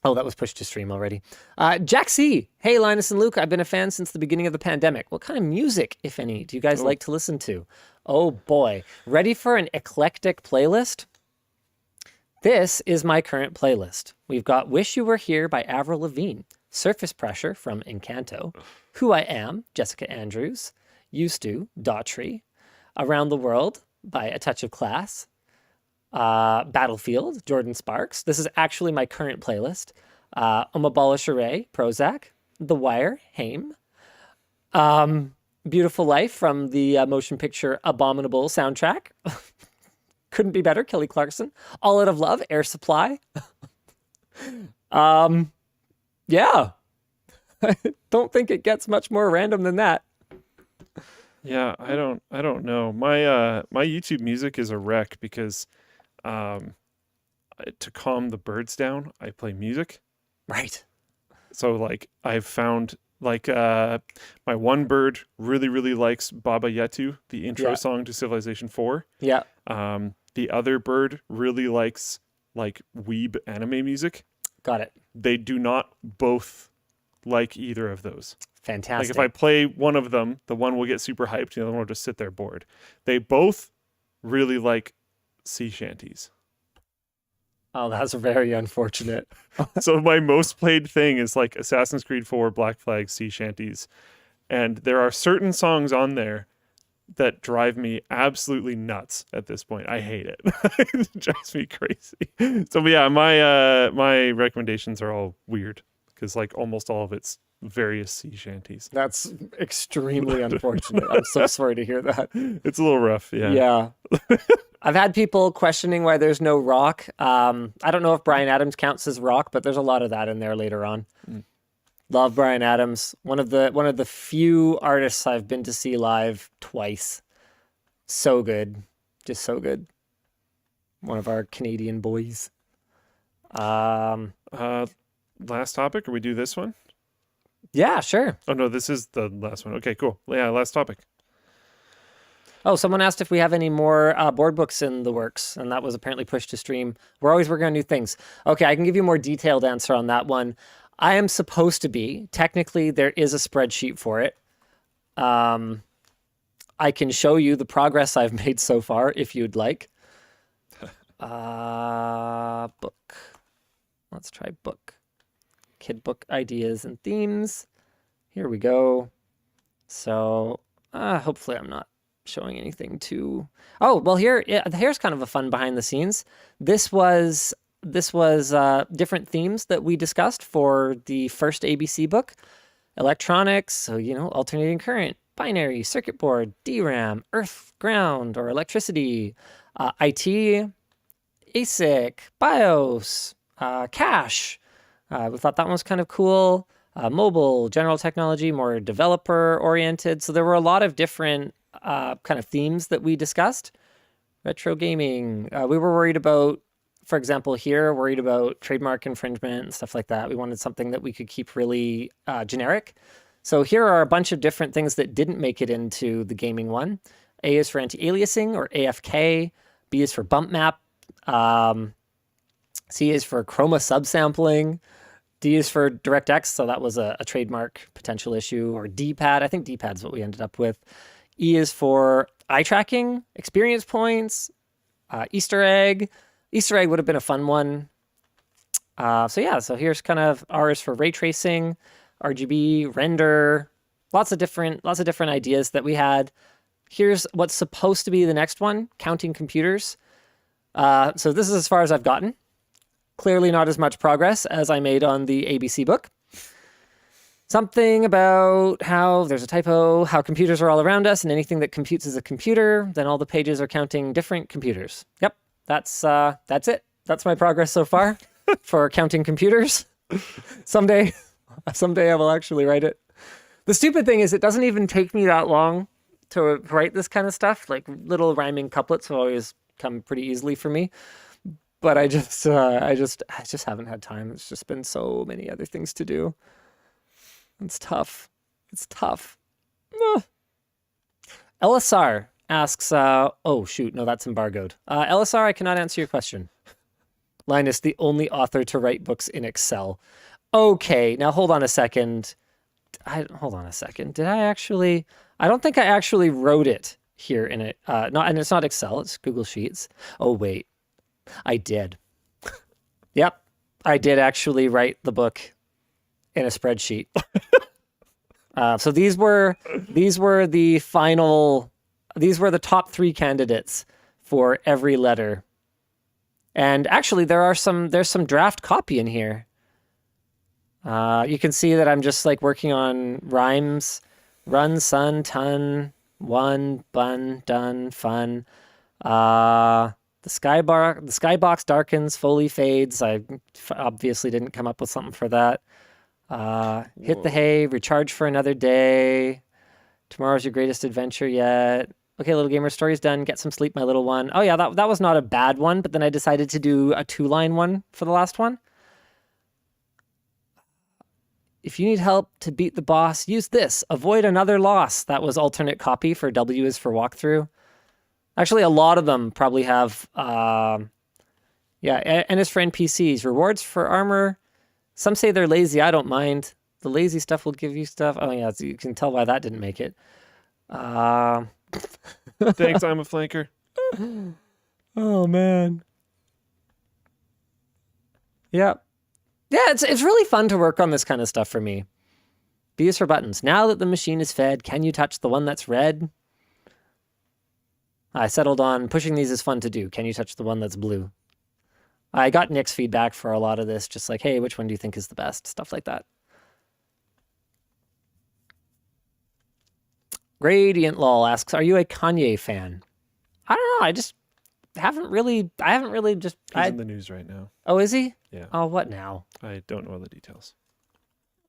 Speaker 1: Oh, that was pushed to stream already. Jack C. Hey, Linus and Luke. I've been a fan since the beginning of the pandemic. What kind of music, if any, do you guys like to listen to? Oh, boy. Ready for an eclectic playlist? This is my current playlist. We've got Wish You Were Here by Avril Lavigne, Surface Pressure from Encanto, Who I Am, Jessica Andrews, Used To, Daughtry, Around the World by A Touch of Class, Battlefield, Jordan Sparks. This is actually my current playlist. Umabala Shere, Prozac, The Wire, Haim, Beautiful Life from the motion picture Abominable soundtrack. Couldn't be better, Kelly Clarkson. All Out of Love, Air Supply. Yeah. I don't think it gets much more random than that.
Speaker 2: Yeah, I don't know. My YouTube music is a wreck because to calm the birds down, I play music.
Speaker 1: Right.
Speaker 2: So like I've found like my one bird really likes Baba Yetu, the intro song to Civilization 4.
Speaker 1: Yeah.
Speaker 2: The other bird really likes like weeb anime music.
Speaker 1: Got it.
Speaker 2: They do not both like either of those.
Speaker 1: Fantastic.
Speaker 2: Like if I play one of them, the one will get super hyped, the other one will just sit there bored. They both really like sea shanties.
Speaker 1: Oh, that's very unfortunate.
Speaker 2: So my most played thing is like Assassin's Creed 4, Black Flag, sea shanties. And there are certain songs on there that drive me absolutely nuts at this point. I hate it. It drives me crazy. So yeah, my recommendations are all weird because like almost all of it's various sea shanties.
Speaker 1: That's extremely unfortunate. I'm so sorry to hear that.
Speaker 2: It's a little rough, yeah.
Speaker 1: Yeah. I've had people questioning why there's no rock. I don't know if Bryan Adams counts as rock, but there's a lot of that in there later on. Love Bryan Adams. One of the few artists I've been to see live twice. So good. Just so good. One of our Canadian boys.
Speaker 2: Last topic, or we do this one?
Speaker 1: Yeah, sure.
Speaker 2: Oh no, this is the last one. Okay, cool. Yeah, last topic.
Speaker 1: Oh, someone asked if we have any more board books in the works, and that was apparently pushed to stream. We're always working on new things. Okay, I can give you a more detailed answer on that one. I am supposed to be. Technically, there is a spreadsheet for it. I can show you the progress I've made so far, if you'd like. Book. Let's try book. Kid book ideas and themes. Here we go. So, hopefully I'm not showing anything too. Oh, well here's kind of a fun behind the scenes. This was different themes that we discussed for the first ABC book. Electronics, so alternating current, binary, circuit board, DRAM, earth, ground, or electricity, IT, ASIC, BIOS, cache. We thought that one was kind of cool. Mobile, general technology, more developer oriented. So there were a lot of different kind of themes that we discussed. Retro gaming. We were worried about, for example, worried about trademark infringement and stuff like that. We wanted something that we could keep really generic. So here are a bunch of different things that didn't make it into the gaming one. A is for anti-aliasing, or AFK. B is for bump map. C is for chroma subsampling. D is for DirectX, so that was a trademark potential issue, or D-pad. I think D-pad's what we ended up with. E is for eye tracking, experience points, Easter egg. Easter egg would have been a fun one. So here's kind of R is for ray tracing, RGB, render, lots of different ideas that we had. Here's what's supposed to be the next one, counting computers. So this is as far as I've gotten. Clearly not as much progress as I made on the ABC book. Something about how there's a typo, how computers are all around us, and anything that computes is a computer, then all the pages are counting different computers. Yep, that's it. That's my progress so far for counting computers. Someday I will actually write it. The stupid thing is it doesn't even take me that long to write this kind of stuff. Like little rhyming couplets will always come pretty easily for me. But I just haven't had time. It's just been so many other things to do. It's tough. It's tough. LSR asks, oh shoot, no, that's embargoed. LSR, I cannot answer your question. Linus, the only author to write books in Excel. Okay, now hold on a second. Did I actually? I don't think I actually wrote it here in it. And it's not Excel, it's Google Sheets. Oh wait. I did. Yep. I did actually write the book in a spreadsheet. So these were the top 3 candidates for every letter. And actually there's some draft copy in here. You can see that I'm just like working on rhymes, run, sun, ton, one, bun, done, fun. The skybox darkens, fully fades. I obviously didn't come up with something for that. Hit the hay, recharge for another day. Tomorrow's your greatest adventure yet. Okay, little gamer, story's done. Get some sleep, my little one. Oh yeah, that was not a bad one, but then I decided to do a 2-line one for the last one. If you need help to beat the boss, use this. Avoid another loss. That was alternate copy for W is for walkthrough. Actually, a lot of them probably have, and it's for NPCs. Rewards for armor. Some say they're lazy. I don't mind. The lazy stuff will give you stuff. Oh, yeah, so you can tell why that didn't make it.
Speaker 2: Thanks, I'm a flanker.
Speaker 1: Oh, man. Yeah. Yeah, it's really fun to work on this kind of stuff for me. B is for buttons. Now that the machine is fed, can you touch the one that's red? I settled on pushing these is fun to do. Can you touch the one that's blue? I got Nick's feedback for a lot of this, just like, hey, which one do you think is the best? Stuff like that. Gradient Lol asks, are you a Kanye fan? I don't know. I just haven't really just...
Speaker 2: He's in the news right now.
Speaker 1: Oh, is he?
Speaker 2: Yeah.
Speaker 1: Oh, what now?
Speaker 2: I don't know all the details.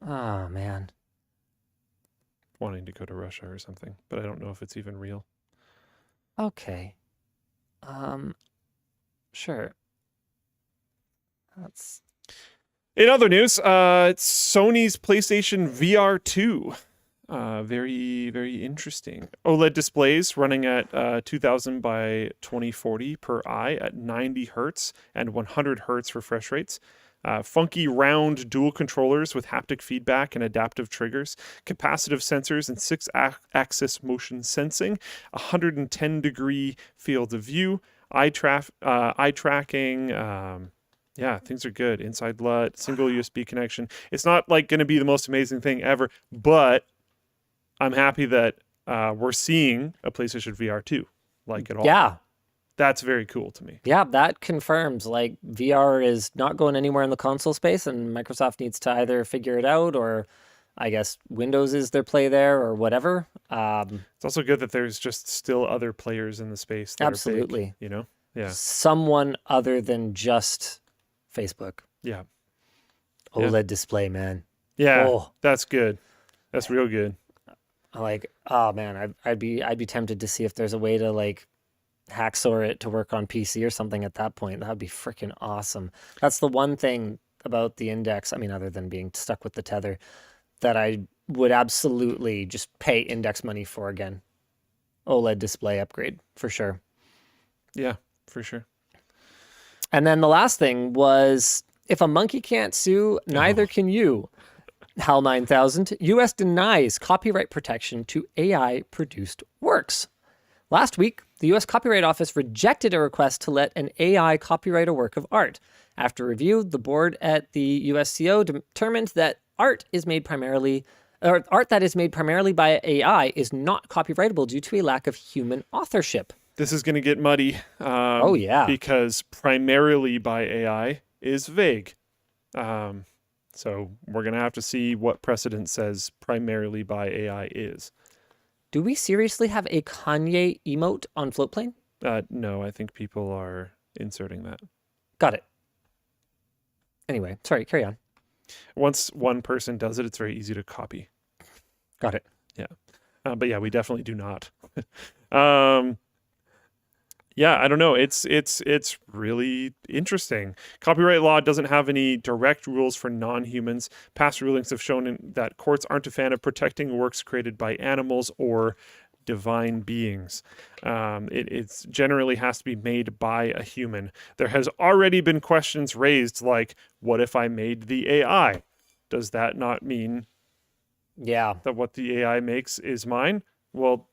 Speaker 1: Oh, man.
Speaker 2: Wanting to go to Russia or something, but I don't know if it's even real.
Speaker 1: Okay. Sure. That's...
Speaker 2: In other news, it's Sony's PlayStation VR 2. Very, very interesting. OLED displays running at 2000 by 2040 per eye at 90 hertz and 100 hertz refresh rates. Funky round dual controllers with haptic feedback and adaptive triggers, capacitive sensors and 6-axis motion sensing, 110-degree field of view, eye tracking. Yeah, things are good. Inside LUT, single USB connection. It's not like going to be the most amazing thing ever, but I'm happy that we're seeing a PlayStation VR 2 like it all.
Speaker 1: Yeah.
Speaker 2: That's very cool to me.
Speaker 1: Yeah, that confirms like VR is not going anywhere in the console space, and Microsoft needs to either figure it out, or I guess Windows is their play there, or whatever.
Speaker 2: It's also good that there's just still other players in the space that
Speaker 1: absolutely.
Speaker 2: are big, you know? Yeah.
Speaker 1: Someone other than just Facebook.
Speaker 2: Yeah.
Speaker 1: OLED display, man.
Speaker 2: Yeah, that's good. That's real good.
Speaker 1: Like, oh man, I'd be tempted to see if there's a way to like hacksaw it to work on PC or something at that point. That would be freaking awesome. That's the one thing about the Index, I mean, other than being stuck with the tether, that I would absolutely just pay Index money for again. OLED display upgrade, for sure.
Speaker 2: Yeah, for sure.
Speaker 1: And then the last thing was, if a monkey can't sue, neither can you. HAL 9000, US denies copyright protection to AI-produced works. Last week, the US Copyright Office rejected a request to let an AI copyright a work of art. After review, the board at the USCO determined that art that is made primarily by AI is not copyrightable due to a lack of human authorship.
Speaker 2: This is going to get muddy.
Speaker 1: Oh, yeah.
Speaker 2: Because primarily by AI is vague. So we're going to have to see what precedent says primarily by AI is.
Speaker 1: Do we seriously have a Kanye emote on Floatplane?
Speaker 2: No, I think people are inserting that.
Speaker 1: Got it. Anyway, sorry, carry on.
Speaker 2: Once one person does it, it's very easy to copy.
Speaker 1: Got it.
Speaker 2: Yeah. But yeah, we definitely do not. Yeah, I don't know. It's really interesting. Copyright law doesn't have any direct rules for non-humans. Past rulings have shown that courts aren't a fan of protecting works created by animals or divine beings. It generally has to be made by a human. There has already been questions raised like, what if I made the AI? Does that not mean that what the AI makes is mine? Well,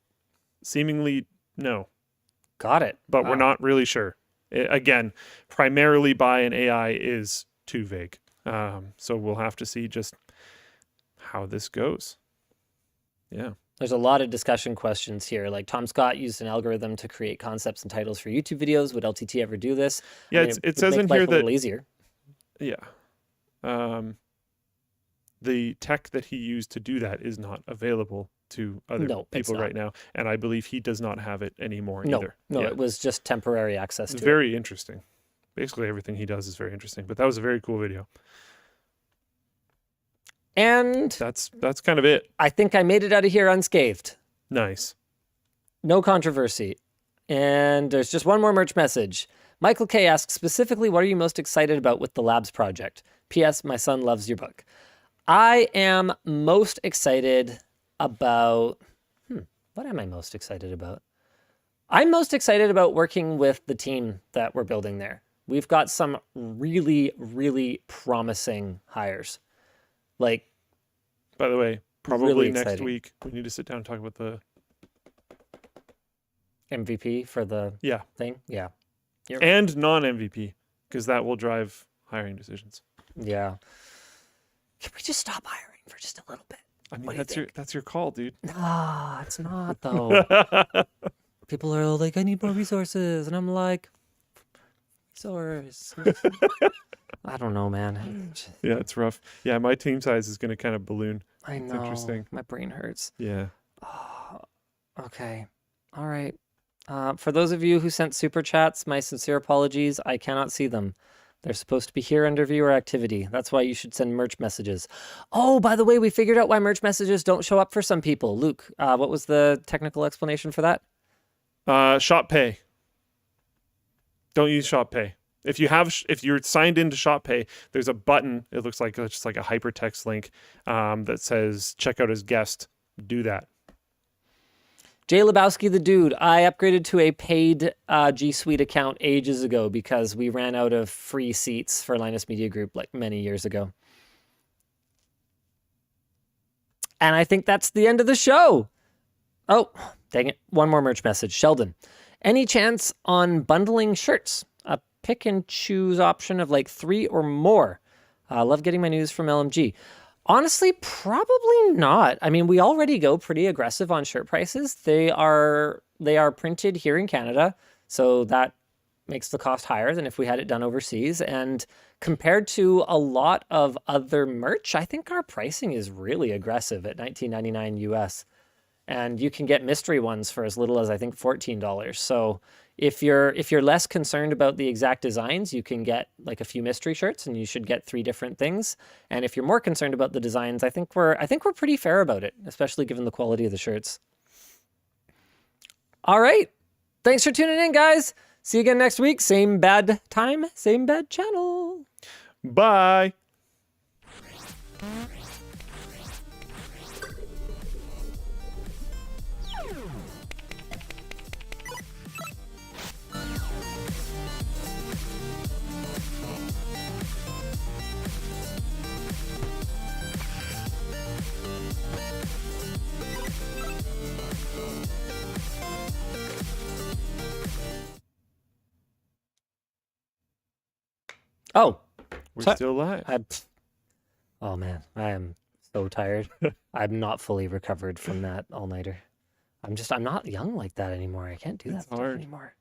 Speaker 2: seemingly no.
Speaker 1: Got it.
Speaker 2: But we're not really sure. Again, primarily by an AI is too vague. So we'll have to see just how this goes. Yeah.
Speaker 1: There's a lot of discussion questions here. Like Tom Scott used an algorithm to create concepts and titles for YouTube videos. Would LTT ever do this?
Speaker 2: Yeah,
Speaker 1: I mean,
Speaker 2: it says in
Speaker 1: life
Speaker 2: here
Speaker 1: a
Speaker 2: that
Speaker 1: little easier.
Speaker 2: Yeah. The tech that he used to do that is not available to other people right now, and I believe he does not have it anymore either.
Speaker 1: No, it was just temporary access to
Speaker 2: very interesting. Basically everything he does is very interesting, but that was a very cool video.
Speaker 1: And
Speaker 2: that's kind of it.
Speaker 1: I think I made it out of here unscathed.
Speaker 2: Nice.
Speaker 1: No controversy. And there's just one more merch message. Michael K asks, specifically, what are you most excited about with the Labs project? P.S. My son loves your book. I am most excited about... what am I most excited about? I'm most excited about working with the team that we're building there. We've got some really, really promising hires. Like,
Speaker 2: by the way, probably
Speaker 1: really
Speaker 2: next week we need to sit down and talk about the
Speaker 1: MVP for the thing. Yeah.
Speaker 2: And non-MVP, because that will drive hiring decisions.
Speaker 1: Yeah. Can we just stop hiring for just a little bit?
Speaker 2: I mean, that's your call, dude.
Speaker 1: Nah, it's not though. People are like, I need more resources, and I'm like, resource. I don't know, man.
Speaker 2: Yeah, it's rough. Yeah, my team size is going to kind of balloon.
Speaker 1: I know.
Speaker 2: It's interesting.
Speaker 1: My brain hurts.
Speaker 2: Yeah.
Speaker 1: Oh, okay. All right. For those of you who sent super chats, my sincere apologies. I cannot see them. They're supposed to be here under viewer activity. That's why you should send merch messages. Oh, by the way, we figured out why merch messages don't show up for some people. Luke, what was the technical explanation for that?
Speaker 2: Shop Pay. Don't use Shop Pay. If you're signed into Shop Pay, there's a button. It looks like just like a hypertext link that says check out as guest. Do that.
Speaker 1: Jay Lebowski, the dude, I upgraded to a paid G Suite account ages ago because we ran out of free seats for Linus Media Group like many years ago. And I think that's the end of the show. Oh, dang it. One more merch message. Sheldon, any chance on bundling shirts? A pick and choose option of like 3 or more. Love getting my news from LMG. Honestly, probably not. I mean, we already go pretty aggressive on shirt prices. They are printed here in Canada, so that makes the cost higher than if we had it done overseas. And compared to a lot of other merch, I think our pricing is really aggressive at $19.99 US. And you can get mystery ones for as little as I think $14. So if you're less concerned about the exact designs, you can get like a few mystery shirts, and you should get 3 different things. And if you're more concerned about the designs, I think we're pretty fair about it, especially given the quality of the shirts. All right. Thanks for tuning in, guys. See you again next week. Same bad time, same bad channel.
Speaker 2: Bye.
Speaker 1: Oh,
Speaker 2: We're
Speaker 1: So-
Speaker 2: still live.
Speaker 1: oh man, I am so tired. I'm not fully recovered from that all-nighter. I'm not young like that anymore. I can't do that
Speaker 2: It's
Speaker 1: stuff
Speaker 2: hard.
Speaker 1: anymore.